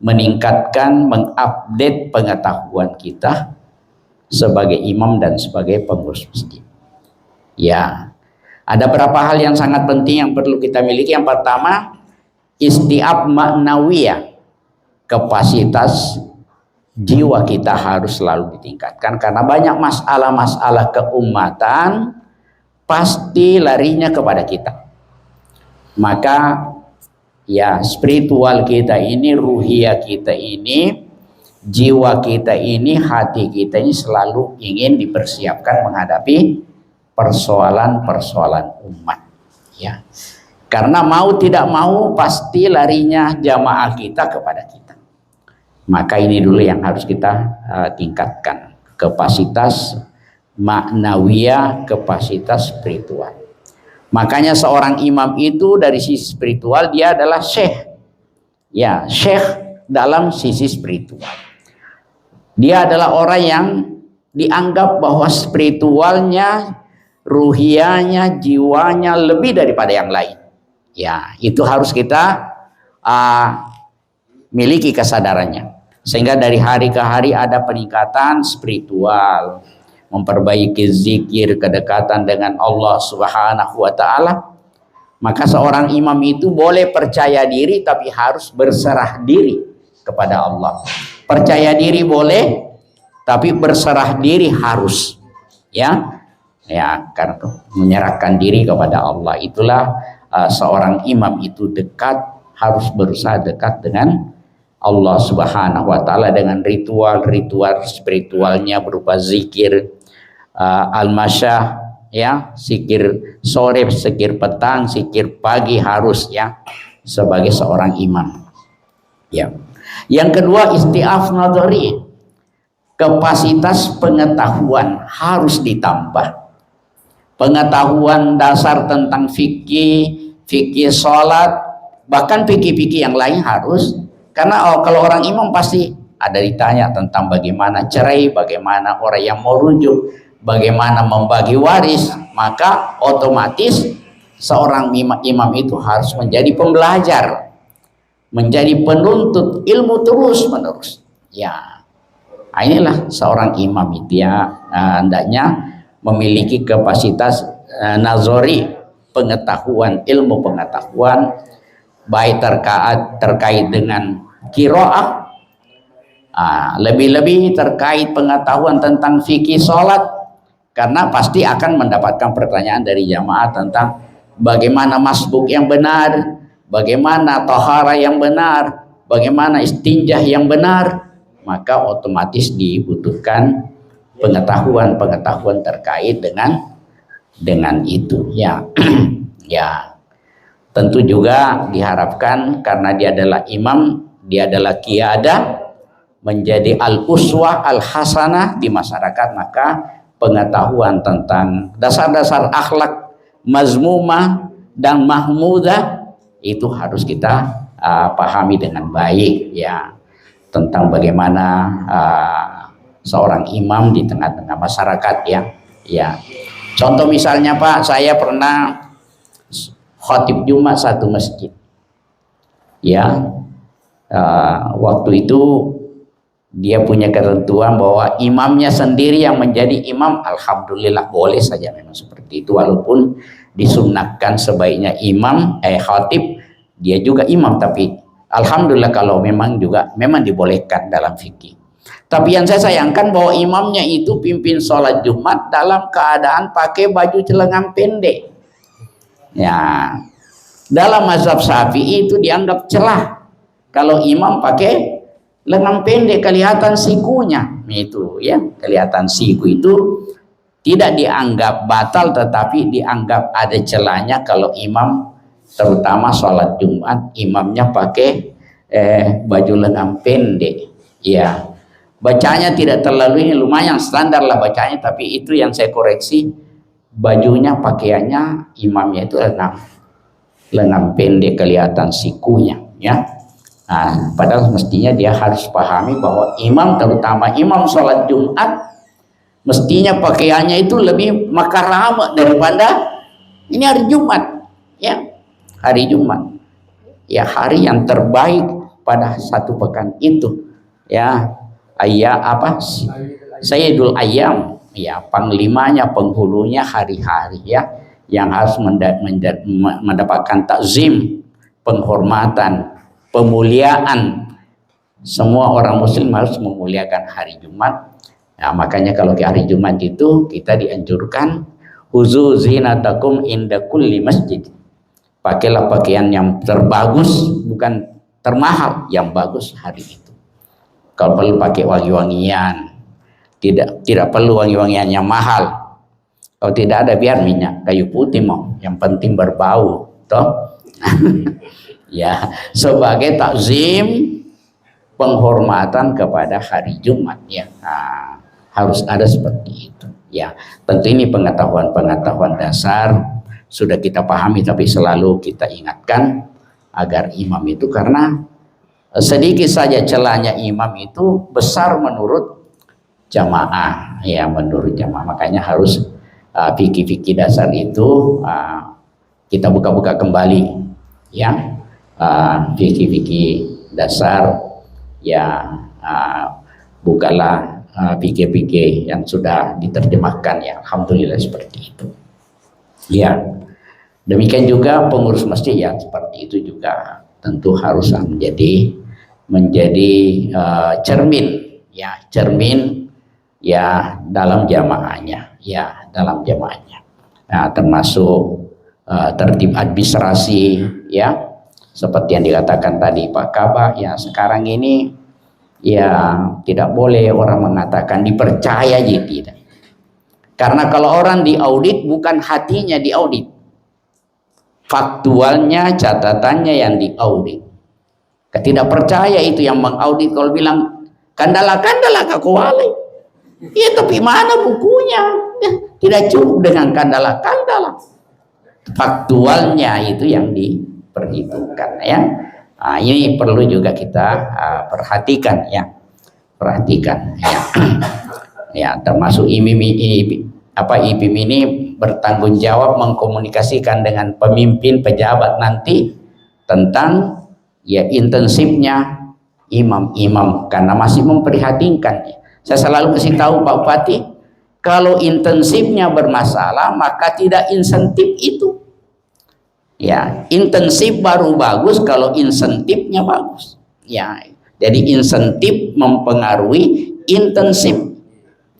meningkatkan, mengupdate pengetahuan kita sebagai imam dan sebagai pengurus masjid. Ya, ada beberapa hal yang sangat penting yang perlu kita miliki. Yang pertama, istiab maknawiyah, kapasitas jiwa kita harus selalu ditingkatkan, karena banyak masalah-masalah keumatan pasti larinya kepada kita. Maka ya spiritual kita ini, ruhiyah kita ini, jiwa kita ini, hati kita ini selalu ingin dipersiapkan menghadapi persoalan-persoalan umat, ya. Karena mau tidak mau pasti larinya jamaah kita kepada kita. Maka ini dulu yang harus kita tingkatkan, kapasitas maknawiyah, kapasitas spiritual. Makanya seorang imam itu dari sisi spiritual dia adalah syekh. Ya, syekh dalam sisi spiritual. Dia adalah orang yang dianggap bahwa spiritualnya, ruhiyanya, jiwanya lebih daripada yang lain. Ya, itu harus kita miliki kesadarannya. Sehingga dari hari ke hari ada peningkatan spiritual, memperbaiki zikir, kedekatan dengan Allah Subhanahu wa taala. Maka seorang imam itu boleh percaya diri tapi harus berserah diri kepada Allah. Percaya diri boleh tapi berserah diri harus, ya. Ya, karena menyerahkan diri kepada Allah itulah seorang imam itu dekat, harus berusaha dekat dengan Allah Subhanahu wa taala dengan ritual-ritual spiritualnya berupa zikir al-masyah, ya, zikir sore, zikir petang, zikir pagi harus, ya, sebagai seorang imam. Ya. Yang kedua, istiaf nadhari, kapasitas pengetahuan harus ditambah. Pengetahuan dasar tentang fikih, fikih sholat, bahkan fikih-fikih yang lain harus, karena kalau orang imam pasti ada ditanya tentang bagaimana cerai, bagaimana orang yang mau rujuk, bagaimana membagi waris, maka otomatis seorang imam itu harus menjadi pembelajar, menjadi penuntut ilmu terus menerus. Ya, inilah seorang imam itu, ya, hendaknya memiliki kapasitas nazari, pengetahuan, ilmu pengetahuan, baik terkait dengan qiraah, lebih-lebih terkait pengetahuan tentang fikih sholat, karena pasti akan mendapatkan pertanyaan dari jamaah tentang bagaimana masbuk yang benar, bagaimana tohara yang benar, bagaimana istinjah yang benar. Maka otomatis dibutuhkan pengetahuan terkait dengan itu, ya. Ya, tentu juga diharapkan karena dia adalah imam, dia adalah qiyadah, menjadi al-uswah al-hasanah di masyarakat, maka pengetahuan tentang dasar-dasar akhlak mazmumah dan mahmudah itu harus kita pahami dengan baik, ya, tentang bagaimana seorang imam di tengah-tengah masyarakat, ya. Ya, contoh misalnya, Pak, saya pernah khatib Jumat satu masjid, ya. Waktu itu dia punya ketentuan bahwa imamnya sendiri yang menjadi imam, alhamdulillah boleh saja memang seperti itu, walaupun disunnahkan sebaiknya imam khatib dia juga imam, tapi alhamdulillah kalau memang dibolehkan dalam fikih. Tapi yang saya sayangkan bahwa imamnya itu pimpin sholat Jumat dalam keadaan pakai baju celengan pendek. Ya, dalam mazhab Syafi'i itu dianggap celah kalau imam pakai lengan pendek, kelihatan sikunya, itu, ya, kelihatan siku itu tidak dianggap batal, tetapi dianggap ada celahnya kalau imam, terutama sholat Jumat, imamnya pakai baju lengan pendek, ya. Bacanya tidak terlalu ini, lumayan standar lah bacanya, tapi itu yang saya koreksi, bajunya, pakaiannya imamnya itu lengan pendek, kelihatan sikunya, ya. Nah, padahal mestinya dia harus pahami bahwa imam, terutama imam sholat Jumat, mestinya pakaiannya itu lebih makarama daripada ini hari Jumat, ya, hari Jumat, ya, hari yang terbaik pada satu pekan itu, ya, Sayyidul Ayyam, ya, panglimanya, penghulunya hari-hari, ya, yang harus mendapatkan takzim, penghormatan, pemuliaan. Semua orang muslim harus memuliakan hari Jumat. Nah, makanya kalau di hari Jumat itu kita dianjurkan huzu zinatakum inda kulli masjid. Pakailah pakaian yang terbagus, bukan termahal, yang bagus hari itu. Kalau perlu pakai wangi-wangian, tidak perlu wangi-wangian yang mahal. Kalau tidak ada biar minyak kayu putih mau, yang penting berbau, toh. Ya, sebagai takzim, penghormatan kepada hari Jumat, ya. Nah, harus ada seperti itu, ya. Tentu ini pengetahuan dasar sudah kita pahami, tapi selalu kita ingatkan agar imam itu, karena sedikit saja celahnya imam itu besar menurut jamaah, ya menurut jamaah. Makanya harus fikih-fikih dasar itu kita buka-buka kembali, ya fikih-fikih dasar, ya bukalah fikih-fikih yang sudah diterjemahkan, ya alhamdulillah seperti itu. Ya, demikian juga pengurus masjid ya seperti itu juga tentu harus menjadi cermin ya dalam jamaahnya, ya dalam jamaahnya. Nah, termasuk tertib administrasi, ya seperti yang dikatakan tadi Pak Kabah, ya sekarang ini ya tidak boleh orang mengatakan dipercaya aja, tidak. Karena kalau orang diaudit bukan hatinya diaudit, faktualnya, catatannya yang diaudit. Tidak percaya itu yang mengaudit. Kalau bilang kandala kakuwale, ya tapi mana bukunya? Ya, tidak cukup dengan kandala. Faktualnya itu yang diperhitungkan, ya. Nah, ini perlu juga kita perhatikan, ya. Perhatikan, ya. Ya, termasuk IPIM ini bertanggung jawab mengkomunikasikan dengan pemimpin pejabat nanti tentang ya intensifnya imam-imam, karena masih memprihatinkan. Saya selalu kasih tahu Pak Bupati, kalau intensifnya bermasalah maka tidak insentif itu. Ya, intensif baru bagus kalau insentifnya bagus. Ya, jadi insentif mempengaruhi intensif.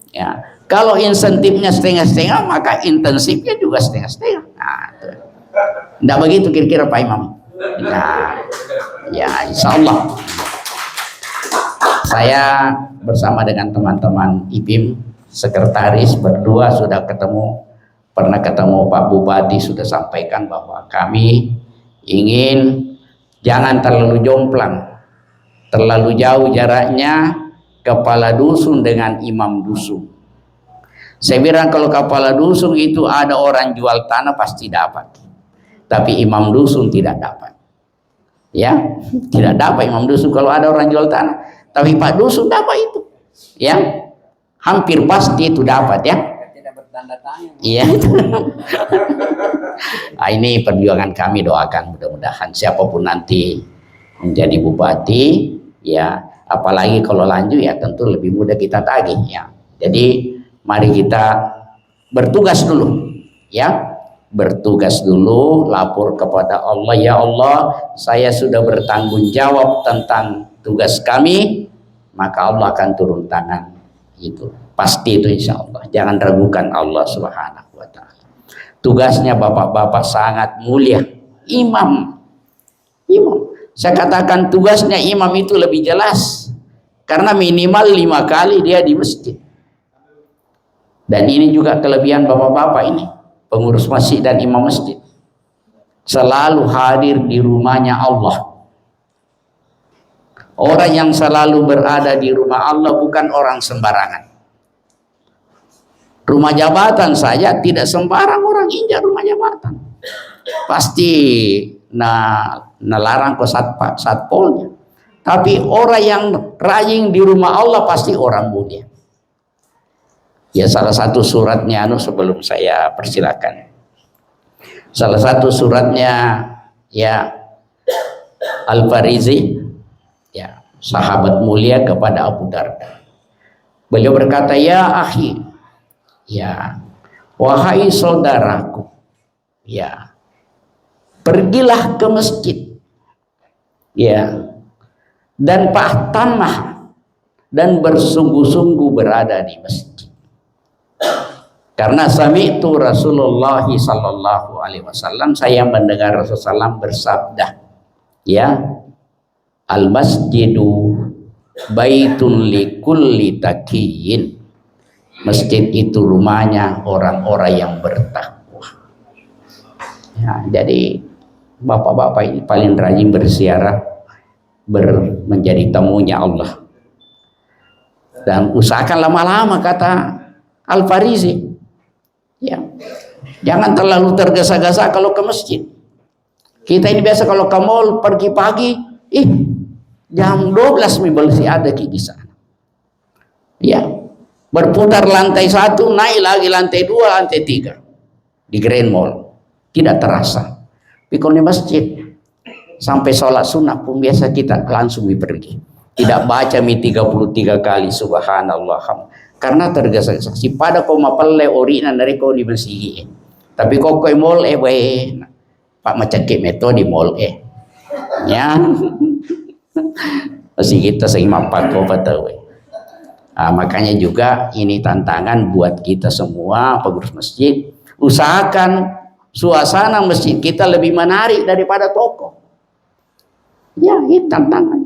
Ya, kalau insentifnya setengah-setengah maka intensifnya juga setengah-setengah. Nah, tidak begitu kira-kira Pak Imam. Nah, ya insya Allah saya bersama dengan teman-teman IPIM sekretaris berdua sudah pernah ketemu Pak Bupati, sudah sampaikan bahwa kami ingin jangan terlalu jomplang, terlalu jauh jaraknya kepala dusun dengan imam dusun. Saya bilang kalau kepala dusun itu ada orang jual tanah pasti dapat, tapi imam dusun tidak dapat. Ya, tidak dapat imam dusun kalau ada orang jual tanah, tapi Pak dusun dapat itu. Ya, hampir pasti itu dapat, ya. Tidak bertanda tangan. Iya. Nah, ini perjuangan kami, doakan mudah-mudahan siapapun nanti menjadi bupati, ya. Apalagi kalau lanjut ya tentu lebih mudah kita tagih, ya. Jadi mari kita bertugas dulu, ya. Bertugas dulu, lapor kepada Allah, ya Allah, saya sudah bertanggung jawab tentang tugas kami, maka Allah akan turun tangan. Itu pasti itu insya Allah. Jangan ragukan Allah Subhanahu wa ta'ala. Tugasnya bapak-bapak sangat mulia. Imam. Saya katakan tugasnya imam itu lebih jelas karena minimal 5 kali dia di masjid. Dan ini juga kelebihan bapak-bapak ini, pengurus masjid dan imam masjid, selalu hadir di rumahnya Allah. Orang yang selalu berada di rumah Allah bukan orang sembarangan. Rumah jabatan saja tidak sembarang orang injak rumah jabatan. Pasti larang ke satpolnya. Tapi orang yang rajin di rumah Allah pasti orang mulia. Ya, salah satu suratnya sebelum saya persilakan. Salah satu suratnya ya Al-Farizi, ya sahabat mulia kepada Abu Darda. Beliau berkata, ya akhi, ya wahai saudaraku, ya pergilah ke masjid, ya, dan pahtamah dan bersungguh-sungguh berada di masjid. Karena sami'tu Rasulullah sallallahu alaihi wasallam, saya mendengar Rasulullah bersabda, ya, al masjidu baitun likulli taqiyin. Masjid itu rumahnya orang-orang yang bertakwa. Ya, jadi bapak-bapak ini paling rajin berziarah, menjadi tamunya Allah. Dan usahakan lama-lama, kata Al-Farizi. Ya, jangan terlalu tergesa-gesa kalau ke masjid. Kita ini biasa kalau ke mall pergi pagi, Jam 12 masih ada di sana. Ya, berputar lantai 1, naik lagi lantai 2, lantai 3 di Grand Mall. Tidak terasa. Pikul di masjid sampai sholat sunnah pun biasa kita langsung pergi. Tidak baca 33 kali subhanallah. Karena tergesa-gesa. Si pada kau mapelle orina dari kau di masjid. Tapi kau mall Pak macakit metode mall ya. Masih kita seimapak kau tahu. Makanya juga ini tantangan buat kita semua pengurus masjid. Usahakan suasana masjid kita lebih menarik daripada toko. Ya, ini tantangan.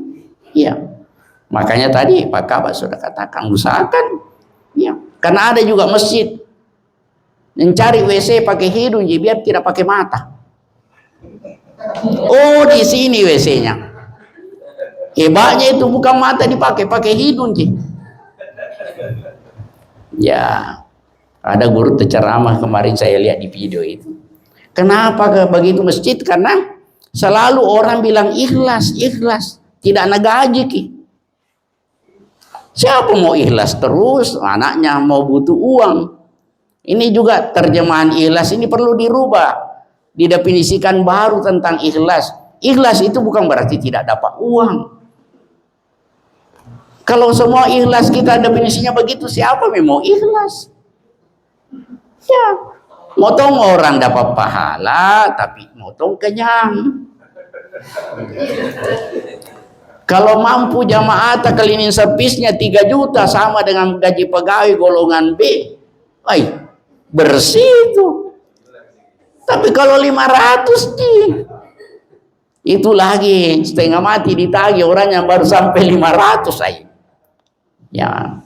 Ya, makanya tadi Pak Kabak sudah katakan usahakan. Ya, karena ada juga masjid mencari WC pakai hidung, biar tidak pakai mata. Oh, di sini WC-nya. Hebatnya itu bukan mata dipakai, pakai hidung, Ji. Ya, ada guru ceramah kemarin saya lihat di video itu. Kenapa begitu masjid? Karena selalu orang bilang ikhlas, ikhlas, tidak nagaji ki. Siapa mau ikhlas terus? Anaknya mau butuh uang. Ini juga terjemahan ikhlas ini perlu dirubah, didefinisikan baru tentang ikhlas. Ikhlas itu bukan berarti tidak dapat uang. Kalau semua ikhlas kita definisinya begitu, siapa yang mau ikhlas? Ya, motong orang dapat pahala, tapi motong kenyang. Kalau mampu jamaah cleaning service-nya 3 juta sama dengan gaji pegawai golongan B, bersih itu. Tapi kalau 500 itu lagi setengah mati ditagih orang yang baru sampai 500 aja. Ya,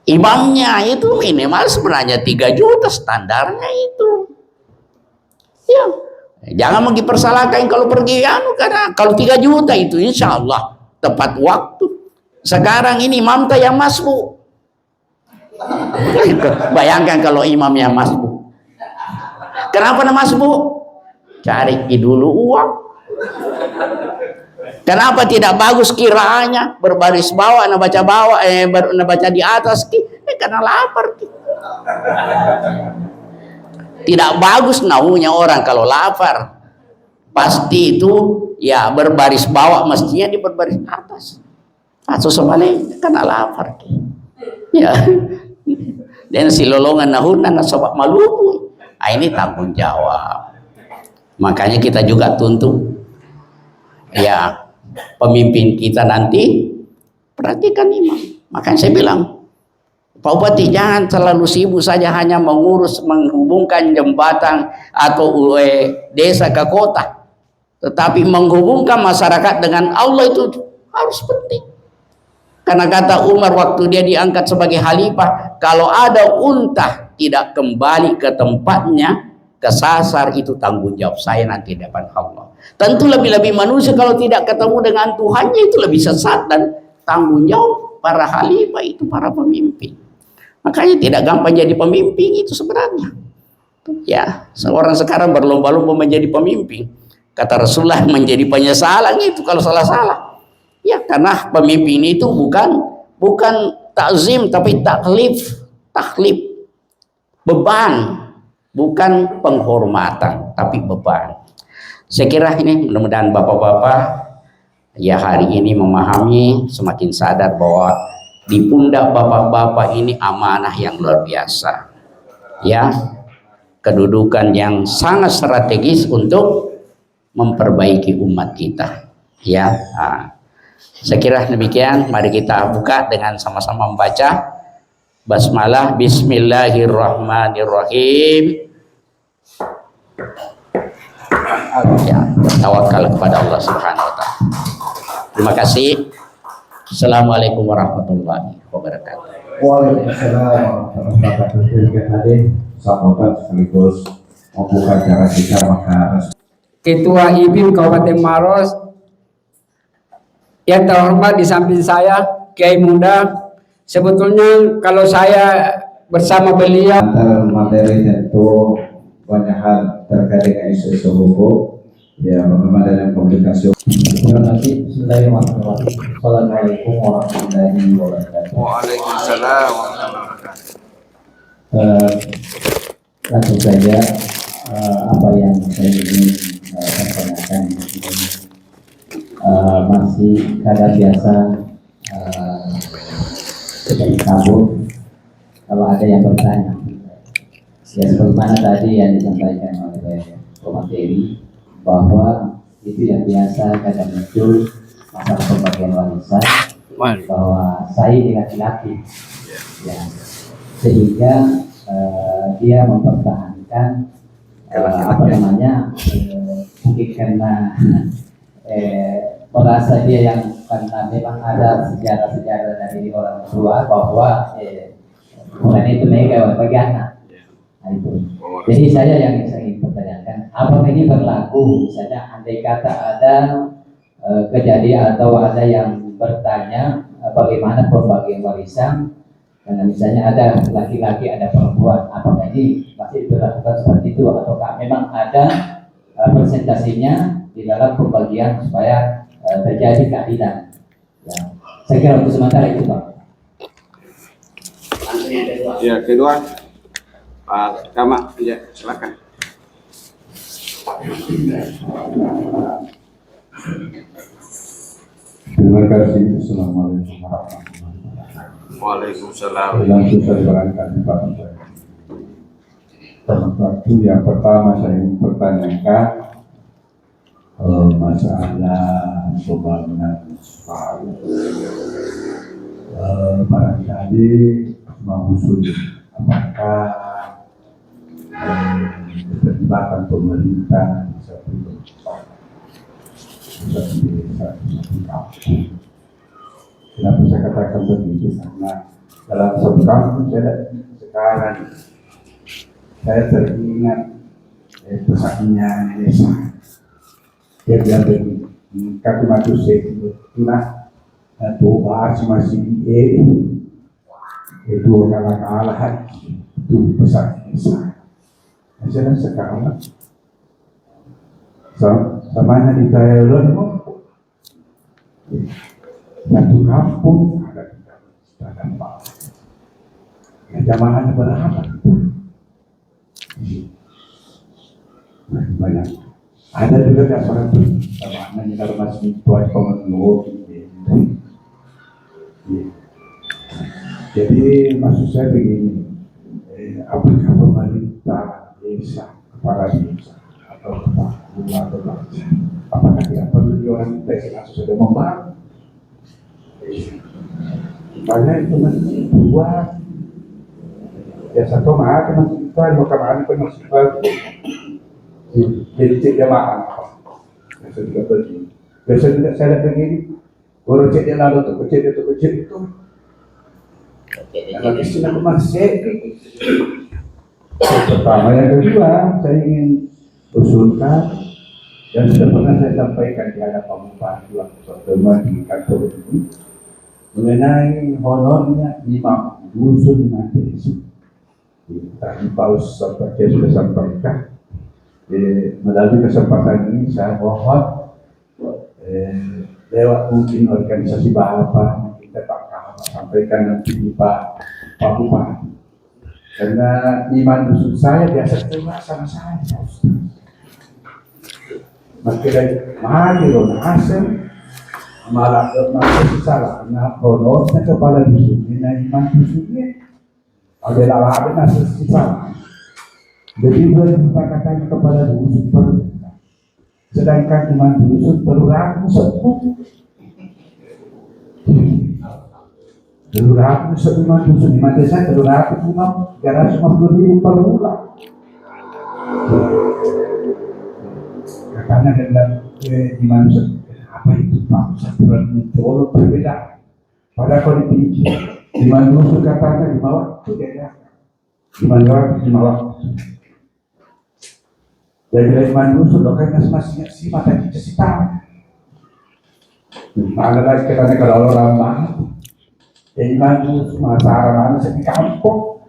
imamnya itu minimal sebenarnya 3 juta standarnya itu. Ya, jangan mau dipersalahkan kalau pergi karena kalau 3 juta itu insya Allah tepat waktu. Sekarang ini imam yang masbuk. Bayangkan kalau imam yang masbuk. Kenapa nama masbuk? Cari dulu uang. Kenapa tidak bagus kiraannya berbaris bawah, baca di atas karena lapar. Tidak bagus naunya orang kalau lapar. Pasti itu ya berbaris bawah, mestinya di berbaris atas. Atau sebaliknya karena lapar. Ya. Dan si lolongan nahunan sobat maluku. Ini tanggung jawab. Makanya kita juga tuntut ya pemimpin kita nanti perhatikan imam. Makanya saya bilang, Pak Bupati jangan terlalu sibuk saja hanya menghubungkan jembatan atau desa ke kota, tetapi menghubungkan masyarakat dengan Allah itu harus penting. Karena kata Umar waktu dia diangkat sebagai khalifah, kalau ada unta tidak kembali ke tempatnya, kesasar, itu tanggung jawab saya nanti di depan Allah. Tentu lebih-lebih manusia kalau tidak ketemu dengan Tuhannya itu lebih sesat, dan tanggung jawab para khalifah itu para pemimpin. Makanya tidak gampang jadi pemimpin itu sebenarnya. Ya, seorang sekarang berlomba-lomba menjadi pemimpin. Kata Rasulullah, menjadi penyesalan itu kalau salah-salah. Ya, karena pemimpin itu bukan takzim tapi taklif, beban, bukan penghormatan tapi beban. Saya kira ini mudah-mudahan bapak-bapak ya hari ini memahami, semakin sadar bahwa di pundak bapak-bapak ini amanah yang luar biasa. Ya, kedudukan yang sangat strategis untuk memperbaiki umat kita. Ya, saya kira demikian. Mari kita buka dengan sama-sama membaca basmalah. Bismillahirrahmanirrahim. Ya, bertawakal kepada Allah Subhanahu wa taala. Terima kasih. Assalamualaikum warahmatullahi wabarakatuh. Waalaikumsalam warahmatullahi wabarakatuh. Semoga sekaligus membuka acara kita maka Ketua IBIM Kabupaten Maros yang terhormat di samping saya Kiai Muda. Sebetulnya kalau saya bersama beliau antara materi tentu banyak hal terkait dengan isu-isu hukum Ya, bagaimana dengan komunikasi? Terima kasih. Bismillahirrahmanirrahim. Assalamualaikum warahmatullahi wabarakatuh. Waalaikumsalam. Langsung saja apa yang saya ingin pertanyakan masih kadang biasa seperti kabur kalau ada yang bertanya. Ya sebagaimana tadi yang disampaikan oleh pemateri bahwa itu yang biasa kadang muncul masalah pembagian warisan bahwa saya ini laki-laki ya sehingga dia mempertahankan mungkin karena merasa dia yang karena memang ada sejarah-sejarah dari orang tua bahwa bukan itu mega bagi anak. Nah, itu. Jadi saya yang saya ingin pertanyakan, apakah ini berlaku misalnya andai kata ada kejadian atau ada yang bertanya bagaimana pembagian warisan, karena misalnya ada laki-laki ada perempuan, apakah ini masih diberlakukan seperti itu ataukah memang ada presentasinya di dalam pembagian supaya terjadi keadilan? Ya. Saya kira untuk sementara itu Pak. Ya, kedua Pak Kama, ya silakan. Terima kasih. Assalamualaikum warahmatullahi wabarakatuh. Waalaikumsalam. Langsung saya barangkali Pak. Waktu yang pertama saya ingin pertanyakan masalah pembangunan sekolah. Barangkali mengusul apakah keterlibatan pemerintah seperti desa, kampung. Kenapa saya katakan begitu? Karena dalam satu kampung sekarang saya teringat pesannya desa. Dia bilang begini, kaki matu sekitar atau bahas masih itu kalah itu pesan desa. Saya sekarang samanya di Thailand satu kampung ada dampak. Jamaahnya berapa? Banyak. Ada juga dasar itu jamaahnya di dalam masjid tuan pemenur. Jadi maksud saya begini, apakah pemerintah desa, kepala desa atau kepala atau bangsa, apakah tidak perlu orang desa sudah membangun? Banyak itu masjid buat ya satu mahal masjid buat kemana pun masjid buat jadi cek jamaah biasa juga begini biasa juga saya begini baru cek dia lalu tuh cek itu yang lagi sini aku masih pertama yang kedua saya ingin usulkan dan sudah pernah saya sampaikan di hadapan bupati waktu pertemuan di kantor ini mengenai honornya imam dusun desa. Tadi Paus seperti sudah sampaikan melalui kesempatan ini saya mohon lewat mungkin organisasi Bapak kita Pak Kamal sampaikan nanti di Pak Bupati karena iman dusun saya biasa terima sama saya makin dari mari loh nasem malah masih salah nah honornya kepala dusun ini iman dusunnya adalah ada nasib salah. Jadi berkata kepada dusun perintah, sedangkan iman dusun berlaku sepuh. Berlaku iman dusun iman desa berlaku cuma 350.000 per bulan. Katanya dengan iman dusun apa itu Pak? Saturan muncul berbeda. Pada kondisi iman dusun katanya di bawah itu dia iman waktu. Jadi iman dusun loh kan masih si mata kita si tahu. Ada lagi katanya kalau orang banget, iman dusun masa orang di kampung.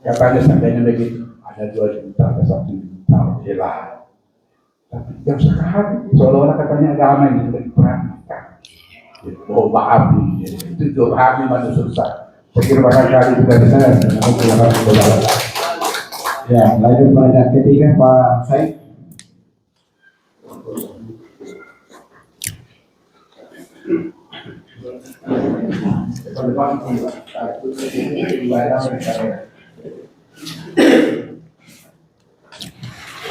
Katanya seandainya begitu ada 2 juta ke 1 juta jelas. Yang sekarang seolah-olah katanya agama ini sudah diperhatikan. Oh, pahami, itu pahami manusia susah. Saya kira barangkali juga di sana Ya, lanjut pada ketiga Pak Said.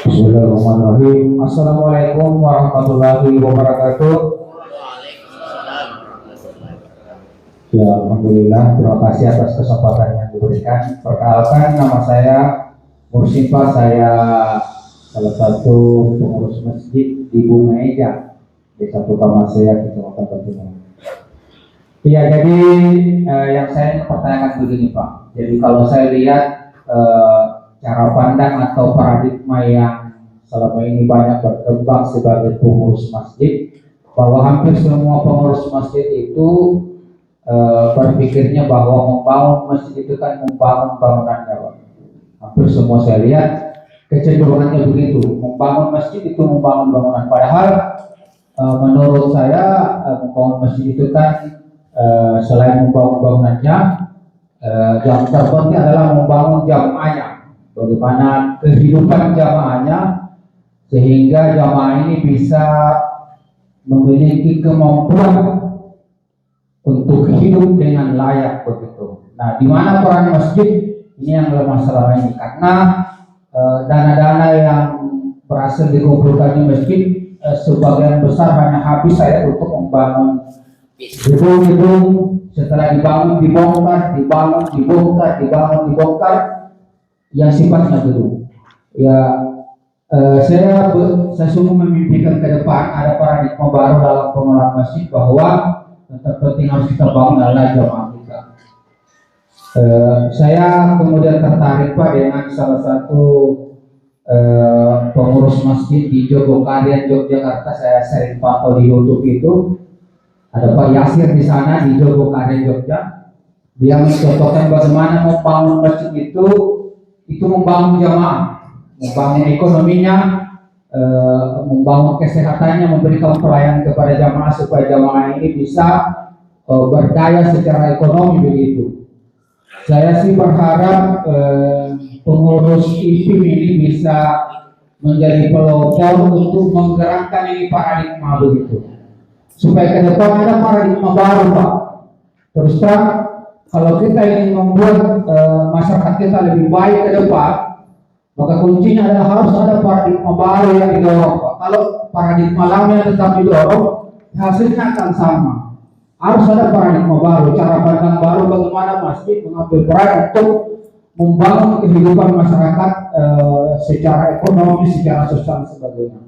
Bismillahirrahmanirrahim. Assalamualaikum warahmatullahi wabarakatuh. Ya, alhamdulillah. Terima kasih atas kesempatan yang diberikan. Perkenalkan, nama saya Mursifa. Saya salah satu pengurus masjid di Bumeja, di satu Kamasea, Kecamatan Batingan. Iya, jadi yang saya pertanyakan begini Pak. Jadi kalau saya lihat cara pandang atau paradigma yang selama ini banyak berkembang sebagai pengurus masjid, bahwa hampir semua pengurus masjid itu berpikirnya bahwa membangun masjid itu kan membangun bangunannya Pak. Hampir semua saya lihat kecenderungannya begitu, membangun masjid itu membangun bangunan. Padahal menurut saya membangun masjid itu kan selain membangun bangunannya, yang terpenting adalah membangun jamaahnya. Bagaimana kehidupan jamaahnya sehingga jamaah ini bisa memiliki kemampuan untuk hidup dengan layak begitu. Nah, di mana peran masjid ini yang lemah selama ini? Karena dana-dana yang berhasil dikumpulkan di masjid sebagian besar hanya habis saya untuk membangun gedung-gedung. Setelah dibangun dibongkar, dibongkar yang sifatnya gedung. Ya, saya sungguh memimpikan ke depan ada paradigma baru dalam pengelolaan masjid bahwa yang terpenting harus kita bangun adalah jamaah kita. Saya kemudian tertarik Pak dengan salah satu pengurus masjid di Jogokarian, Yogyakarta. Saya sering pantau di YouTube itu. Ada Pak Yasir di sana di Jogokarian, Jogja. Dia mencontohkan bagaimana membangun masjid itu membangun jamaah, membangun ekonominya, membangun kesehatannya, memberikan pelayanan kepada jamaah supaya jamaah ini bisa berdaya secara ekonomi begitu. Saya sih berharap pengurus IPIM ini bisa menjadi pelopor untuk menggerakkan ini paradigma begitu. Supaya ke depan ada paradigma baru Pak. Terus terang, kalau kita ingin membuat masyarakat kita lebih baik ke depan, maka kuncinya adalah harus ada paradigma baru yang didorong Pak. Kalau paradigma lama yang tetap didorong, hasilnya akan sama. Harus ada paradigma baru, cara pandang baru bagaimana masjid mengambil peran untuk membangun kehidupan masyarakat secara ekonomi, secara sosial dan sebagainya.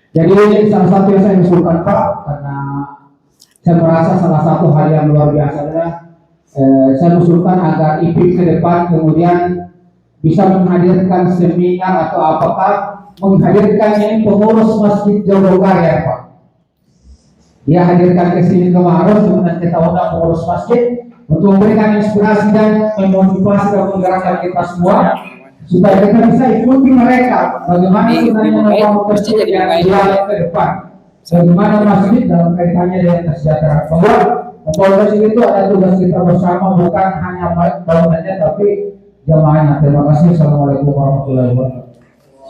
Jadi salah satu yang saya usulkan Pak, karena saya merasa salah satu hal yang luar biasa adalah saya usulkan agar IPIM ke depan kemudian bisa menghadirkan seminar atau apakah menghadirkan ini pengurus masjid Jogokarian Pak. Dia hadirkan ke sini kemarin, kemudian kita undang pengurus masjid untuk memberikan inspirasi dan memotivasi dan menggerakkan kita semua supaya kita bisa ikuti mereka bagaimana sebenarnya membangun masjid yang ideal ke depan. Bagaimana masjid dalam kaitannya dengan kesejahteraan. Bahwa membangun masjid itu ada tugas kita bersama, bukan hanya bangunannya tapi jamaahnya. Terima kasih. Assalamualaikum warahmatullahi wabarakatuh.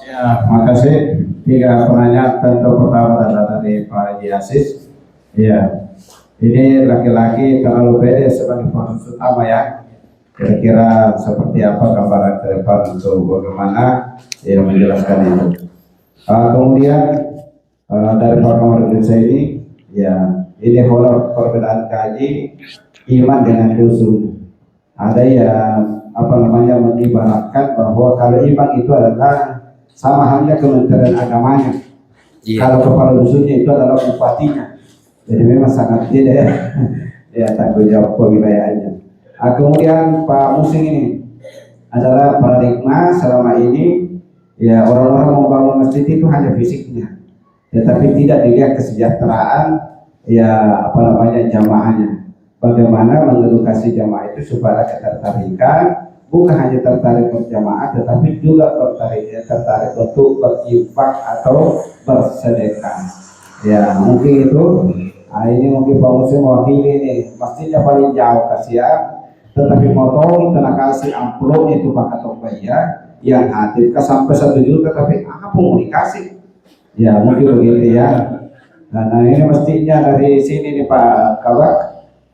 Ya, terima kasih. 3 penanya, tentu pertama adalah dari Pak Yasis. Ya, ini laki-laki terlalu pede sebagai fokus utama ya. Kira-kira seperti apa gambaran ke depan untuk bagaimana ya menjelaskan itu. Kemudian dari Pak Kamar Indonesia ini, ya ini honor perbedaan gaji iman dengan dusun. Ada yang mengibaratkan bahwa kalau iman itu adalah sama halnya kementerian agamanya. Kalau kepala dusunnya itu adalah bupatinya. Jadi memang sangat beda ya tanggung jawab kewilayahannya. Kemudian Pak Musing ini adalah paradigma selama ini ya orang-orang membangun masjid itu hanya fisiknya, tetapi tidak dilihat kesejahteraan jamaahnya. Bagaimana mengedukasi jamaah itu supaya ketertarikan bukan hanya tertarik berjamaah, tetapi juga tertarik untuk berinfak atau bersedekah. Ya mungkin itu. Nah, ini mungkin Pak Muslim mewakili ini masjidnya paling jauh kasihan, tetapi motor kena kasih amplop itu Pak Katok Bayar yang hadir ke sampai 1 juta, tapi apa mau dikasih? Ya mungkin begitu ya. Nah ini masjidnya dari sini nih Pak Kabak,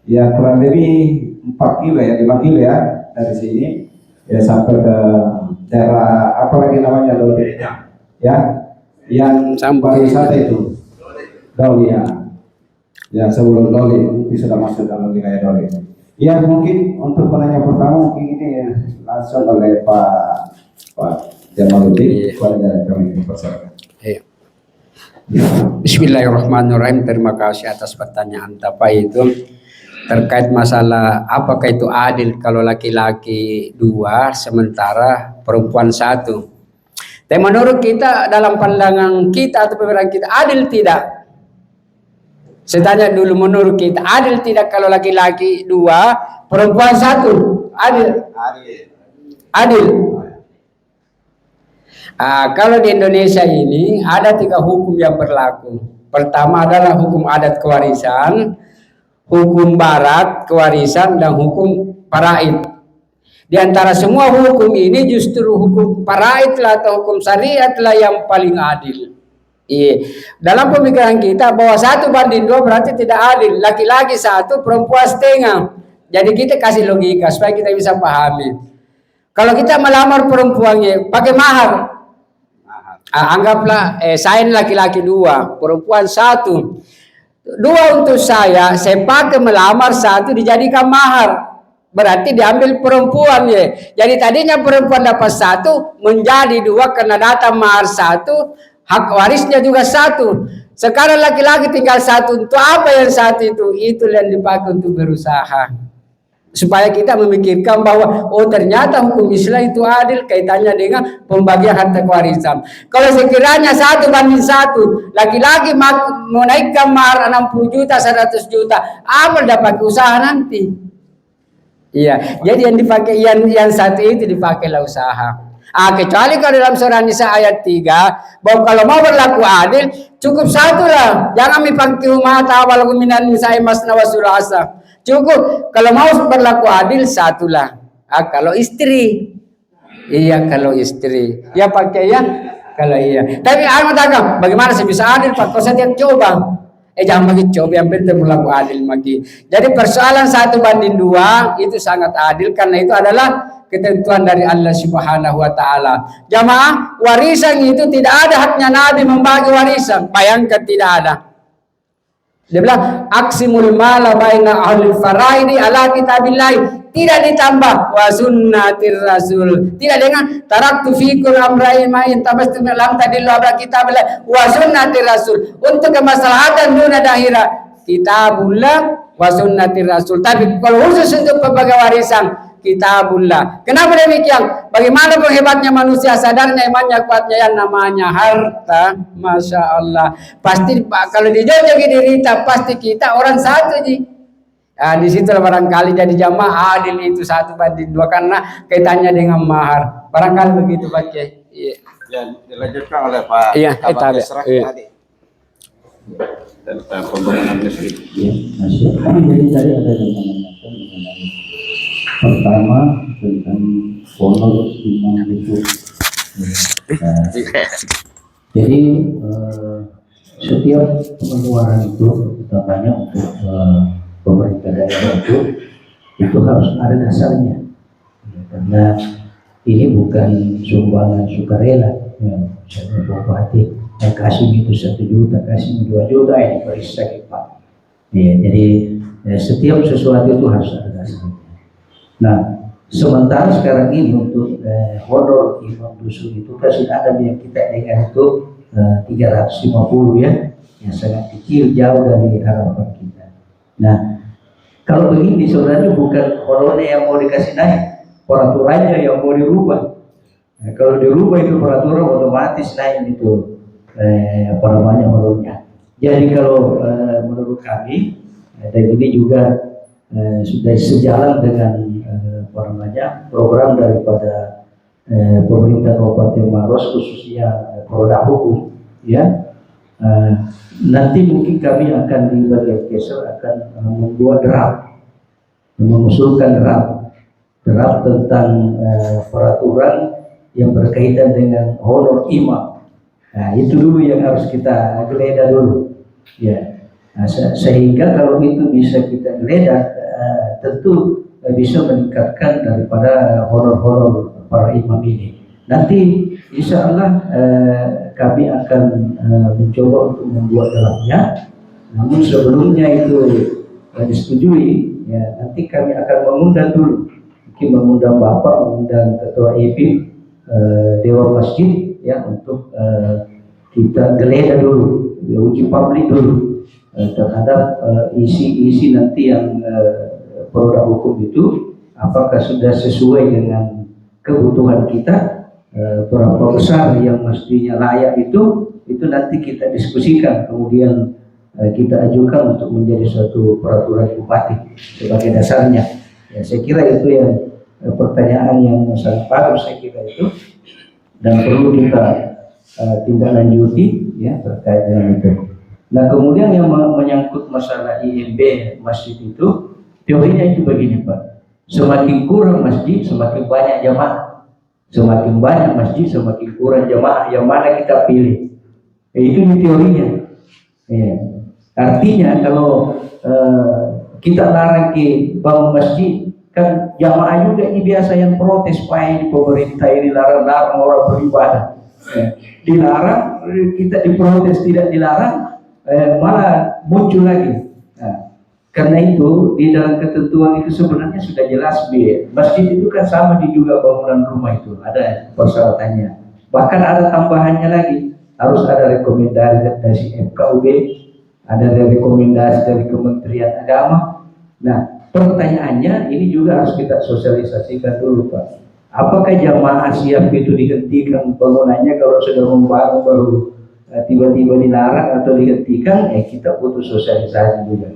ya kurang lebih 4 kilo ya, 5 kilo ya dari sini ya sampai ke daerah apa lagi namanya Doli ya, yang wisata itu Doli ya sebelum Doli mungkin sudah masuk dalam wilayah Doli. Ya mungkin untuk penanya pertama mungkin ini ya, langsung oleh Pak Jamaluddin kepada kami persilakan. Bismillahirrahmanirrahim. Terima kasih atas pertanyaan Bapak itu terkait masalah apakah itu adil kalau laki-laki 2 sementara perempuan 1. Dan menurut kita dalam pandangan kita atau pemikiran kita adil tidak? Saya tanya dulu, menurut kita adil tidak kalau laki-laki 2 perempuan 1? Adil? Adil. Kalau di Indonesia ini ada 3 hukum yang berlaku. Pertama adalah hukum adat kewarisan, hukum barat kewarisan, dan hukum faraid. Di antara semua hukum ini justru hukum faraid atau hukum syariat lah yang paling adil. Dalam pemikiran kita bahwa 1 banding 2 berarti tidak adil. Laki-laki 1, perempuan setengah. Jadi kita kasih logika supaya kita bisa pahami. Kalau kita melamar perempuannya pakai mahar, anggaplah saya laki-laki 2, perempuan 1. 2 untuk saya pakai melamar 1 dijadikan mahar. Berarti diambil perempuan ya. Jadi tadinya perempuan dapat 1 menjadi 2 karena datang mahar 1. Hak warisnya juga 1. Sekarang laki-laki tinggal 1. Untuk apa yang 1 itu? Itu yang dipakai untuk berusaha. Supaya kita memikirkan bahwa ternyata hukum Islam itu adil kaitannya dengan pembagian harta kewarisan. Kalau sekiranya 1 banding 1, laki-laki menaikkan mahar 60 juta, 100 juta, apa dapat usaha nanti? Iya, jadi yang dipakai yang 1 itu dipakailah usaha. Kecuali kalau dalam surah Nisa ayat 3 bahwa kalau mau berlaku adil cukup 1 lah, jangan mipangkihu ma ta'awalakum minan nisa'i masna wa sulasa. Cukup kalau mau berlaku adil 1 lah. Kalau istri, iya kalau istri, ya pakai ya kalau iya. Tapi mengatakan bagaimana saya bisa adil Pak? Kalau saya coba, jangan bagi coba yang penting berlaku adil lagi. Jadi persoalan 1 banding 2 itu sangat adil karena itu adalah ketentuan dari Allah Subhanahu wa taala. Jamaah, warisan itu tidak ada haknya Nabi membagi warisan. Bayangkan tidak ada. Dia bilang aksimul mala baina ahli faraidi ala kitabillah, tidak ditambah wa sunnatir rasul, tidak dengan taraktu fikum amrain main tabastum lam tadillu ala kitabillah wa sunnatir rasul. Untuk kemaslahatan dunia dan akhirat kitabullah wa sunnatir rasul. Tapi kalau khusus untuk pembagian warisan kitabullah. Kenapa demikian? Bagaimana hebatnya manusia, sadarnya, imannya, kuatnya yang namanya harta. Masya Allah. Pasti kalau dijodohi dirita pasti kita orang 1 ji. Di situ barangkali jadi jamaah adil itu 1 banding 2 karena kaitannya dengan mahar. Barangkali begitu Pak Kiai. Iya. Ya, dilanjutkan oleh Pak Kabak Esrah tadi. Tentang pembangunan masjid. Ya, masih. Jadi tadi ada yang menanyakan mengenai pertama tentang honor imam itu. Jadi setiap pengeluaran itu utamanya untuk pemerintah daerah itu harus ada dasarnya, karena ini bukan sumbangan sukarela. Misalnya bupati kasih itu 1 juta, kasih 2 juta, ini periksa Pak. Jadi setiap sesuatu itu harus ada dasarnya. Nah, sementara sekarang ini untuk honor imam dusun itu kasih ada yang kita dengar itu 350 ya, yang sangat kecil, jauh dari harapan kita. Nah, kalau begini sebenarnya bukan honornya yang mau dikasih naik, peraturannya yang mau dirubah. Nah, kalau dirubah itu peraturan otomatis naik itu honornya. Jadi kalau menurut kami dan ini juga sudah sejalan dengan program daripada pemerintah Kabupaten Maros, khususnya produk hukum, ya. Nanti mungkin kami akan di bagian Kesel akan membuat mengusulkan draft tentang peraturan yang berkaitan dengan honor imam. Nah, itu dulu yang harus kita geledah dulu, ya. Nah, sehingga kalau itu bisa kita geledah, tentu bisa meningkatkan daripada honor-honor para imam ini. Nanti insya Allah kami akan mencoba untuk membuat draftnya. Namun sebelumnya itu disetujui, ya, nanti kami akan mengundang dulu, mungkin mengundang Bapak, mengundang Ketua EPIM, Dewan Masjid, ya, untuk kita geledah dulu, uji publik dulu terhadap isi nanti yang produk hukum itu, apakah sudah sesuai dengan kebutuhan kita, berapa besar yang mestinya layak itu nanti kita diskusikan, kemudian kita ajukan untuk menjadi suatu peraturan bupati sebagai dasarnya. Ya, saya kira itu yang pertanyaan yang sangat bagus, saya kira itu, dan perlu kita tindak lanjuti, ya, terkait dengan itu. Nah, kemudian yang menyangkut masalah IMB masjid itu, teorinya itu begini, Pak. Semakin kurang masjid, semakin banyak jamaah. Semakin banyak masjid, semakin kurang jamaah. Yang mana kita pilih? Itu teorinya. Ya. Artinya kalau kita larang ke bangun masjid, kan jamaah juga ini biasa yang protes, Pak, di pemerintah ini larang-larang orang beribadah. Ya. Dilarang, kita diprotes, tidak dilarang, malah muncul lagi. Nah, karena itu di dalam ketentuan itu sebenarnya sudah jelas, masjid itu kan sama di juga bangunan rumah itu ada persyaratannya. Bahkan ada tambahannya lagi, harus ada rekomendasi dari FKUB, ada rekomendasi dari Kementerian Agama. Nah, pertanyaannya ini juga harus kita sosialisasikan dulu, Pak. Apakah jamaah siap itu dihentikan bangunannya kalau sudah membangun baru tiba-tiba dilarang atau dihentikan? Kita butuh sosialisasi juga.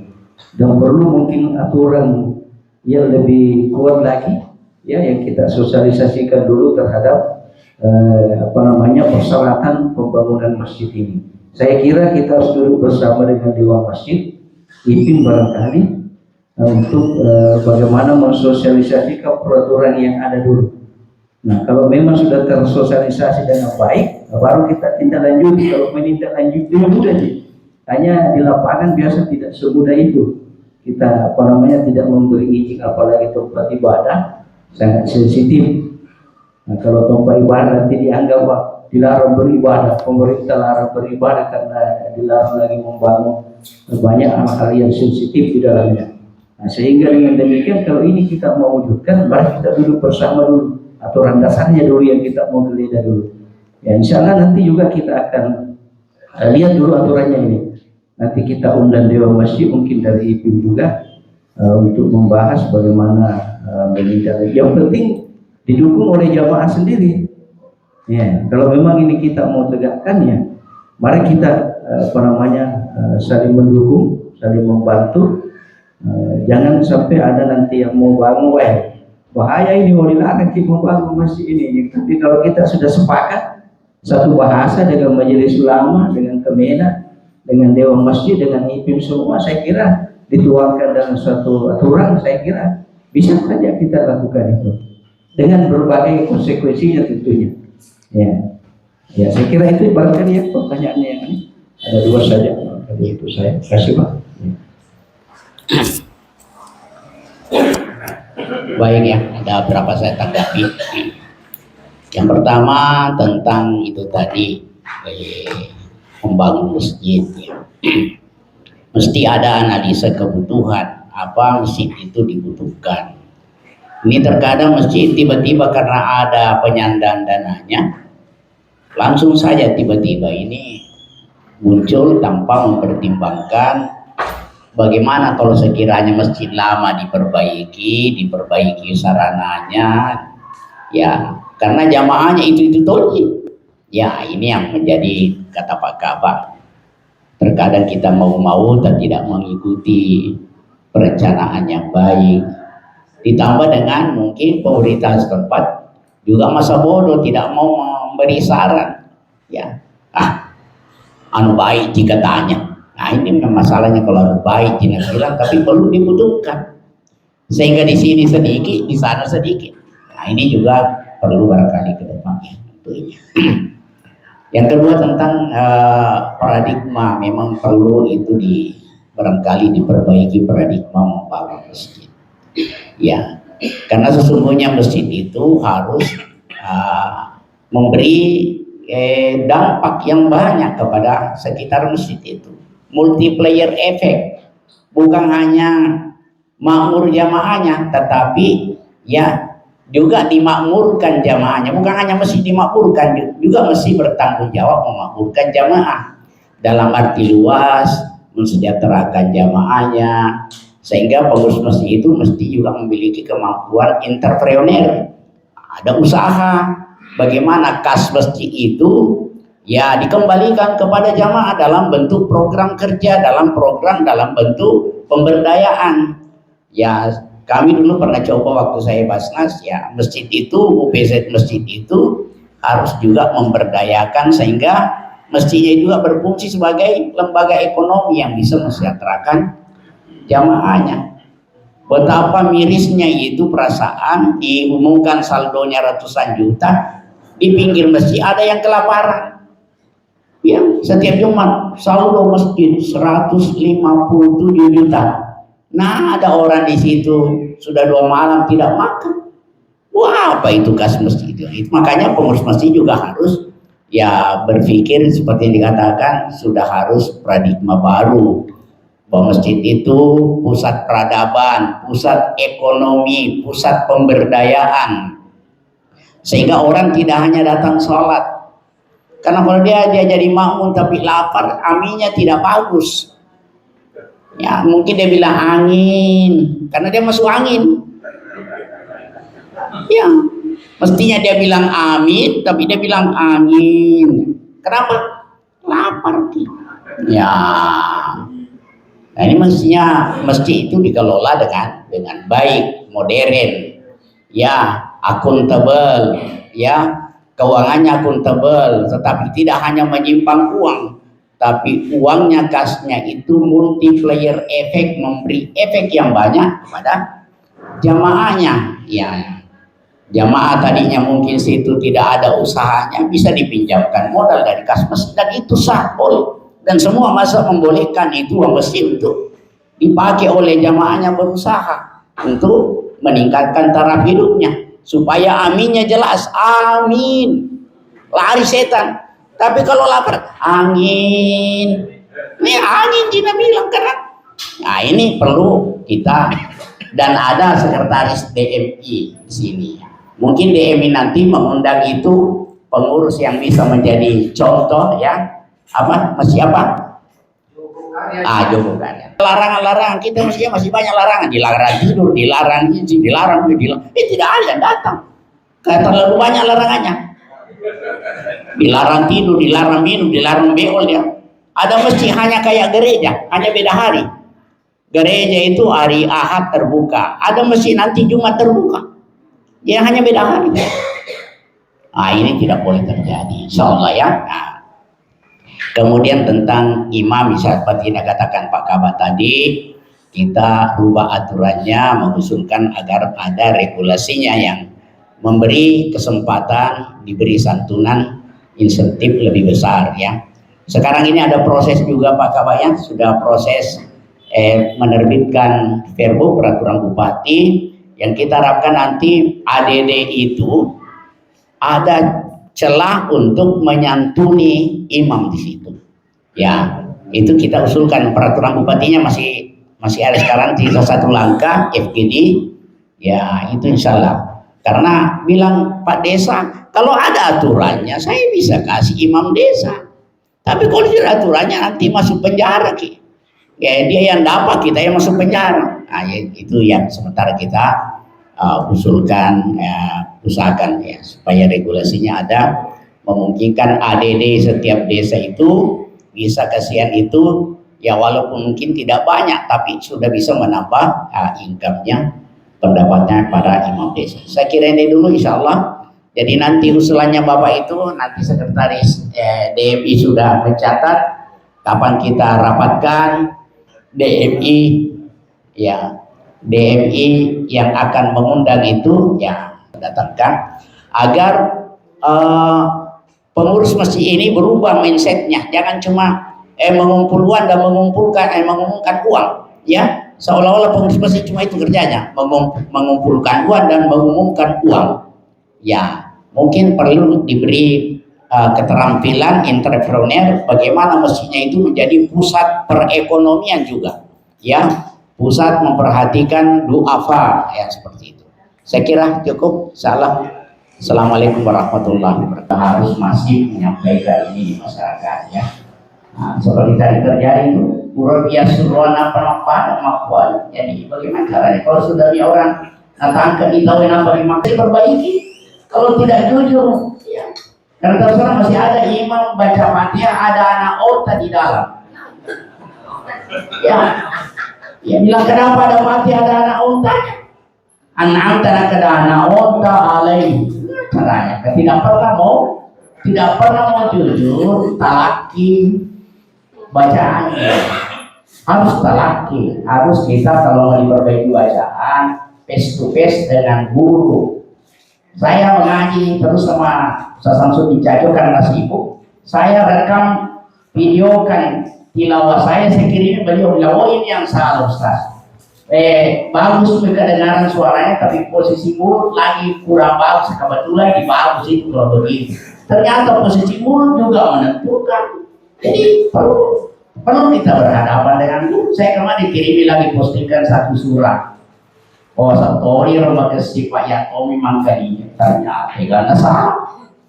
Dan perlu mungkin aturan yang lebih kuat lagi, ya, yang kita sosialisasikan dulu terhadap persyaratan pembangunan masjid ini. Saya kira kita harus duduk bersama dengan Dewan Masjid, IPIM barangkali, untuk bagaimana mensosialisasikan peraturan yang ada dulu. Nah, kalau memang sudah tersosialisasi dengan baik, baru kita tindak lanjut. Kalau menindak lanjut itu mudah sih. Hanya di lapangan biasa tidak semudah itu. Kita tidak memberi izin, apalagi tempat ibadah sangat sensitif. Nah, kalau tempat ibadah nanti dianggap dilarang beribadah, pemerintah larang beribadah karena dilarang lagi membangun, banyak hal-hal yang sensitif di dalamnya. Nah, sehingga dengan demikian kalau ini kita mau wujudkan, mari kita duduk bersama dulu, aturan dasarnya dulu yang kita mau geledah dulu. Ya, insya Allah nanti juga kita akan lihat dulu aturannya ini. Nanti kita undang Dewan Masjid, mungkin dari IPIM juga, untuk membahas bagaimana menindak. Yang penting didukung oleh jamaah sendiri. Ya, kalau memang ini kita mau tegakkannya, mari kita saling mendukung, saling membantu. Jangan sampai ada nanti yang mau bangun, bahaya ini mau dilarang kita mau bangun masjid ini. Tapi kalau kita sudah sepakat satu bahasa dengan majelis ulama, dengan Kemenak, dengan Dewan Masjid, dengan IPIM semua, saya kira dituangkan dalam suatu aturan, saya kira bisa saja kita lakukan itu dengan berbagai konsekuensinya tentunya. Ya, saya kira itu barangkali ya pertanyaannya yang ini. Ada dua saja, itu saya kasih, Pak. Baik, ya, ada berapa saya tanggapi. Yang pertama tentang itu tadi, membangun masjid, ya. Mesti ada analisa kebutuhan apa masjid itu dibutuhkan. Ini terkadang masjid tiba-tiba karena ada penyandang dananya, langsung saja tiba-tiba ini muncul tanpa mempertimbangkan bagaimana kalau sekiranya masjid lama diperbaiki sarananya, ya, karena jamaahnya itu toji. Ya, ini yang menjadi kata Pak Kabah. Terkadang kita mau dan tidak mengikuti perencanaan yang baik. Ditambah dengan mungkin pemerintah setempat juga masa bodoh, tidak mau memberi saran. Ya, anu baik jika tanya. Nah ini memang masalahnya kalau anu baik tidak bilang, tapi perlu dibutuhkan. Sehingga di sini sedikit, di sana sedikit. Nah ini juga perlu barangkali ke depannya tentunya. Yang kedua tentang paradigma, memang perlu itu barangkali diperbaiki paradigma membangun masjid. Ya, karena sesungguhnya masjid itu harus memberi dampak yang banyak kepada sekitar masjid itu. Multiplayer effect, bukan hanya makmur jamaahnya, tetapi ya juga dimakmurkan jamaahnya. Bukan hanya mesti dimakmurkan, juga mesti bertanggung jawab memakmurkan jamaah dalam arti luas, mensejahterakan jamaahnya, sehingga pengurus masjid itu mesti juga memiliki kemampuan entrepreneur, ada usaha bagaimana kas masjid itu ya dikembalikan kepada jamaah dalam bentuk program kerja, dalam bentuk pemberdayaan. Ya kami dulu pernah coba waktu saya Basnas, ya masjid itu, UPZ masjid itu harus juga memberdayakan sehingga masjidnya juga berfungsi sebagai lembaga ekonomi yang bisa mensejahterakan jamaahnya. Betapa mirisnya itu perasaan diumumkan saldonya ratusan juta, di pinggir masjid ada yang kelaparan. Ya, setiap Jumat saldo masjid 157 juta. Nah, ada orang di situ sudah 2 malam tidak makan. Wah, apa itu kas masjid itu? Makanya pengurus masjid juga harus ya berpikir seperti yang dikatakan, sudah harus paradigma baru. Bahwa masjid itu pusat peradaban, pusat ekonomi, pusat pemberdayaan. Sehingga orang tidak hanya datang sholat. Karena kalau dia jadi makmum tapi lapar, aminnya tidak bagus. Ya mungkin dia bilang angin, karena dia masuk angin. Ya, mestinya dia bilang amin, tapi dia bilang angin. Kenapa? Lapar. Ya, nah ini mestinya masjid itu dikelola dengan baik, modern, ya akuntabel, ya keuangannya akuntabel, tetapi tidak hanya menyimpang uang. Tapi uangnya, kasnya itu multiplier efek, memberi efek yang banyak kepada jamaahnya. Ya, jamaah tadinya mungkin situ tidak ada usahanya, bisa dipinjamkan modal dari kas masjid dan itu sah, boleh. Dan semua masa membolehkan itu uang masjid untuk dipakai oleh jamaahnya berusaha untuk meningkatkan taraf hidupnya, supaya aminnya jelas, amin, lari setan. Tapi kalau lapar, angin. Ini angin Cina bilang karena. Nah ini perlu kita, dan ada sekretaris DMI di sini. Mungkin DMI nanti mengundang itu pengurus yang bisa menjadi contoh ya. Apa? Masih apa? Joko Karya. Larangan-larangan kita masih banyak larangan. Dilarang tidur, dilarang izin, dilarang. Tidak ada yang datang. Kayak terlalu banyak larangannya. Dilarang tidur, dilarang minum, dilarang beol ya. Ada masjid hanya kayak gereja, hanya beda hari. Gereja itu hari Ahad terbuka, ada masjid nanti Jumat terbuka. Ya hanya beda hari. Nah ini tidak boleh terjadi, insya Allah ya. Nah, kemudian tentang imam, seperti yang katakan Pak Kabat tadi, kita rubah aturannya, mengusulkan agar ada regulasinya yang memberi kesempatan, diberi santunan, insentif lebih besar ya. Sekarang ini ada proses juga Pak Kabayang, sudah proses menerbitkan Perbu peraturan bupati, yang kita harapkan nanti ADD itu ada celah untuk menyantuni imam di situ. Ya, itu kita usulkan, peraturan bupatinya masih ada sekarang, sisa 1 langkah FGD. Ya, itu insya Allah. Karena bilang Pak Desa, kalau ada aturannya saya bisa kasih imam desa. Tapi kalau tidak aturannya nanti masuk penjara Ki. Ya dia yang dapat, kita yang masuk penjara. Nah, itu yang sementara kita usulkan, usahakan ya supaya regulasinya ada, memungkinkan ADD setiap desa itu bisa kasihan itu ya, walaupun mungkin tidak banyak tapi sudah bisa menambah income-nya pendapatnya para imam desa. Saya kira ini dulu insya Allah. Jadi nanti usulannya Bapak itu nanti sekretaris DMI sudah mencatat kapan kita rapatkan DMI, ya DMI yang akan mengundang itu ya datangkan agar pengurus masjid ini berubah mindsetnya, jangan cuma mengumpul uang dan mengumumkan uang, ya seolah-olah pengurus masjid cuma itu kerjanya, mengumpulkan uang dan mengumumkan uang. Ya mungkin perlu diberi keterampilan entrepreneur bagaimana masjidnya itu menjadi pusat perekonomian juga, ya pusat memperhatikan duafa, ya seperti itu. Saya kira cukup. Salam. Assalamualaikum warahmatullahi wabarakatuh. Harus masih menyampaikan ini di masyarakat, ya. Nah, seperti tadi terjadi itu Urabiya Surwana Penampan Makwan. Jadi bagaimana caranya kalau sudah di orang datang ke kita apa diperbaiki, kalau tidak jujur, ya. Karena terserah masih ada imam baca Fatihah ada anak onta di dalam, ya. Ya bilang kenapa ada Fatihah ada anak ontanya? Anak ada anak onta alaihi. Caranya tidak pernah mau jujur talaki bacaannya, harus talaki, harus kita kalau mau diperbaiki bacaan face to face dengan guru. Saya mengaji terus sama Ustaz Samsudin Cajo karena sibuk, saya rekam videokan tilawah saya kirimin beliau bilang, oh ini yang salah Ustaz, bagus kedengaran suaranya tapi posisi mulut lagi kurang bagus, kebetulan di bagus itu kalau begitu. Ternyata posisi mulut juga menentukan. Jadi perlu kita berhadapan dengan guru. Saya kemarin dikirimi lagi postingan satu surat. Oh Satori rumah kesih Pak Yatomi Mangkalinya. Ternyata karena salah.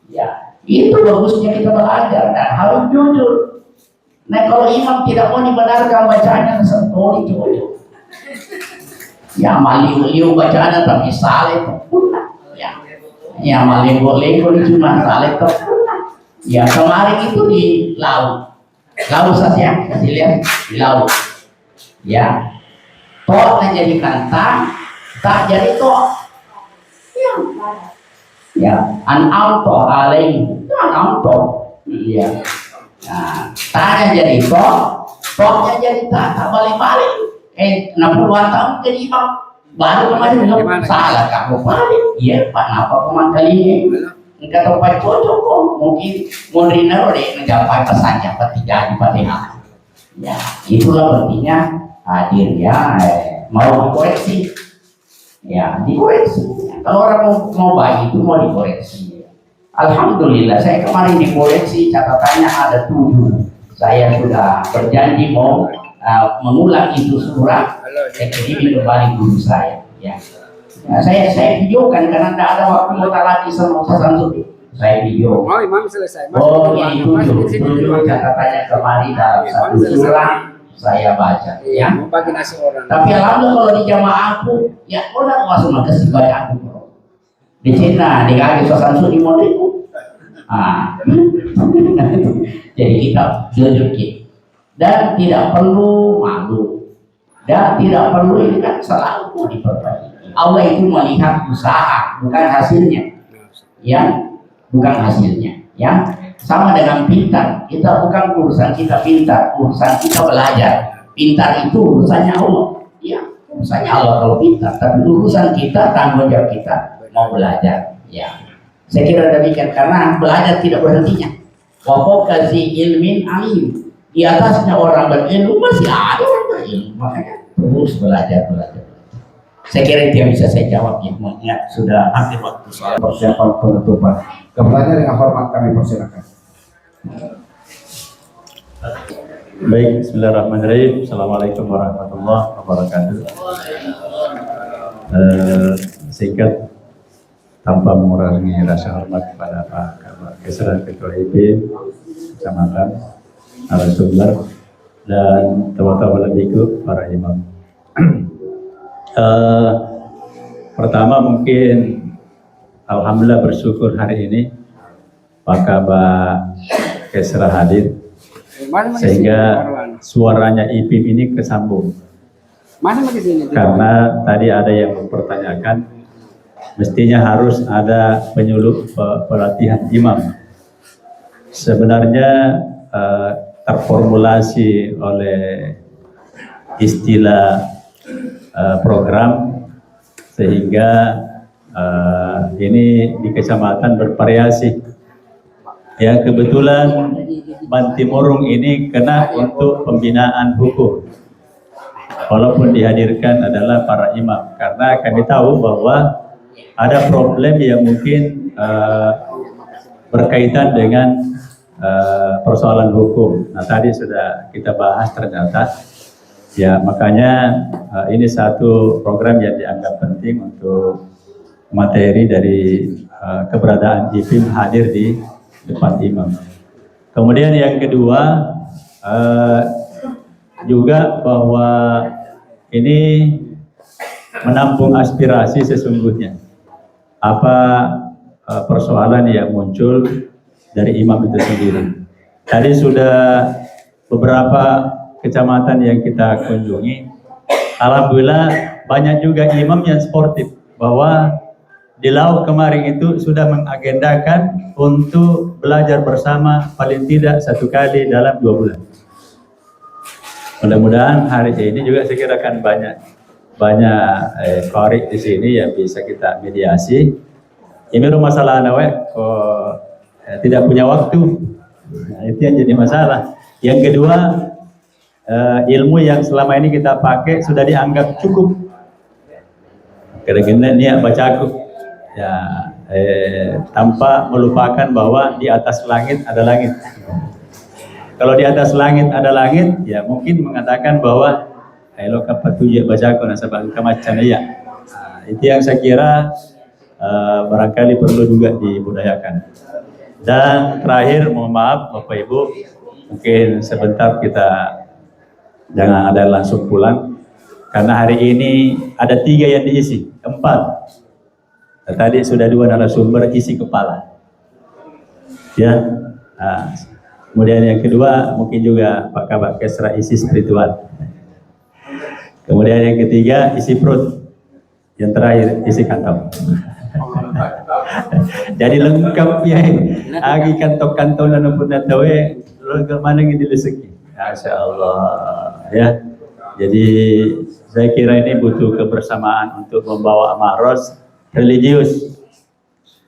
Ya itu bagusnya kita belajar dan harus jujur. Nah kalau imam tidak mau dibenarkan bacaannya Satori jujur. Ya maliu-liu bacaan tapi saleh terpunah, ya malenggo-lenggo cuma saleh terpunah. Ya kemarin itu di laut saja kasih lihat di laut, ya toh jadi kantang tak jadi toh, ya an'am toh alaih an'am toh, ya nah tanya jadi tohnya jadi tak balik-balik. 60 tahun jadi imam baru kemarin bilang salah kamu balik. Iya Pak, kenapa kemarin kali ini enggak tahu Pak cocok kok mungkin mau rina deh mencapai pesannya pasti jadi Fatihah. Ya itulah pentingnya hadir ya, mau dikoreksi ya dikoreksi. Kalau orang mau baik itu mau dikoreksi. Alhamdulillah saya kemarin dikoreksi catatannya ada 7. Saya sudah berjanji mau mengulang itu surat, jadi kembali guru saya. Ya, nah, saya videokan karena tidak ada waktu mau lagi sama Ustaz Samsudin. Saya video. Oh, imam selesai. Oh, ini 7 catatannya kemarin dalam satu surat saya baca. Ya. Bagi nasi orang. Tapi alhamdulillah kalau di jamaah aku, ya orang langsung kasih baca aku. Di Cina, di kaki Ustaz Samsudin mau itu. Jadi kita jujur kita. Dan tidak perlu malu dan tidak perlu ini kan selalu mau diperbaiki. Allah itu melihat usaha bukan hasilnya, ya bukan hasilnya, ya sama dengan pintar. Kita bukan urusan kita pintar, urusan kita belajar. Pintar itu urusannya Allah, ya urusannya Allah kalau pintar. Tapi urusan kita, tanggung jawab kita mau belajar, ya saya kira demikian karena belajar tidak berhentinya. Wa fawqa zi ilmin alim, di atasnya orang berilmu masih ada orang berilmu, makanya terus belajar. Saya kira itu yang bisa saya jawab ya, mengingat sudah hampir waktu soal Persiapan penutupan. Kebetulannya dengan hormat kami persilakan. Baik, bismillahirrahmanirrahim. Assalamualaikum warahmatullahi wabarakatuh. Singkat tanpa mengurangi rasa hormat kepada Pak Kesra Ketua IP Kecamatan narasumber dan teman-teman lebihku para imam. Pertama mungkin alhamdulillah bersyukur hari ini Pak Kabak Kesra hadir sehingga suaranya IPIM ini kesambung Mana lagi sini? karena tadi ada yang mempertanyakan mestinya harus ada pelatihan imam. Sebenarnya terformulasi oleh istilah program sehingga ini di kecamatan bervariasi. Ya, kebetulan Bantimurung ini kena untuk pembinaan hukum. Walaupun dihadirkan adalah para imam, karena kami tahu bahwa ada problem yang mungkin berkaitan dengan persoalan hukum. Nah, tadi sudah kita bahas ternyata. Ya, makanya ini satu program yang dianggap penting untuk materi dari keberadaan IPIM hadir di depan imam. Kemudian yang kedua juga bahwa ini menampung aspirasi sesungguhnya. Apa persoalan yang muncul dari imam itu sendiri. Tadi sudah beberapa kecamatan yang kita kunjungi, alhamdulillah banyak juga imam yang sportif, bahwa di Lauk kemarin itu sudah mengagendakan untuk belajar bersama paling tidak 1 kali dalam 2 bulan. Mudah-mudahan hari ini juga saya kira akan banyak korek di sini yang bisa kita mediasi. Ini masalah tidak punya waktu, nah, itu yang jadi masalah. Yang kedua, ilmu yang selama ini kita pakai sudah dianggap cukup. Kira-kira niat bacaku. Ya, tanpa melupakan bahwa di atas langit ada langit. Kalau di atas langit ada langit, ya mungkin mengatakan bahwa lo kapatuja bacaku nasabang kemacan ya. Itu yang saya kira barangkali perlu juga dibudayakan. Dan terakhir, mohon maaf Bapak Ibu, mungkin sebentar kita jangan ada langsung pulang, karena hari ini ada 3 yang diisi, 4. Tadi sudah 2 narasumber isi kepala. Ya. Nah, kemudian yang kedua mungkin juga Pak Kabak Kesra isi spiritual. Kemudian yang ketiga isi perut. Yang terakhir isi kantong. Jadi lengkap ya. Agi kantong-kantong dan pun tahu lo ke mana gitu rezeki. Masya Allah. Ya. Jadi saya kira ini butuh kebersamaan untuk membawa maros religius.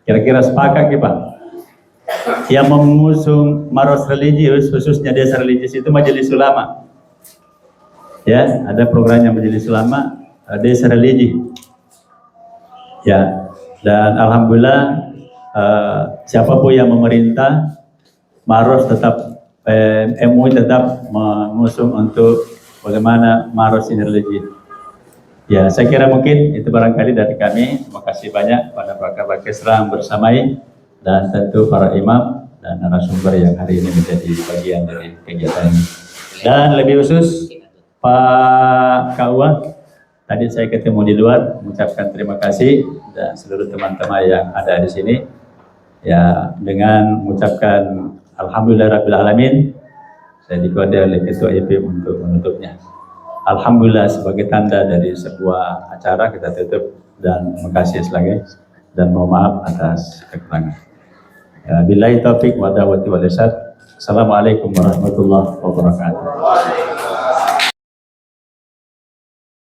Kira-kira sepakat ya Pak? Yang mengusung maros religius, khususnya desa religius itu Majelis Ulama. Ya, ada programnya Majelis Ulama, desa religi. Ya, dan alhamdulillah siapapun yang memerintah, maros tetap MUI tetap mengusung untuk bagaimana maros ini religi. Ya, saya kira mungkin itu barangkali dari kami. Terima kasih banyak pada Pak Kabak Kesra bersamai, dan tentu para imam dan narasumber yang hari ini menjadi bagian dari kegiatan ini. Dan lebih khusus Pak Kawa, tadi saya ketemu di luar, mengucapkan terima kasih dan seluruh teman-teman yang ada di sini. Ya, dengan mengucapkan alhamdulillahirabbil alamin, saya dikoordinir oleh Ketua IPIM untuk menutupnya. Alhamdulillah sebagai tanda dari sebuah acara kita tutup, dan makasih selagi dan mohon maaf atas kekurangan. Billahi taufik wa dawati wal irsyad. Assalamualaikum warahmatullahi wabarakatuh.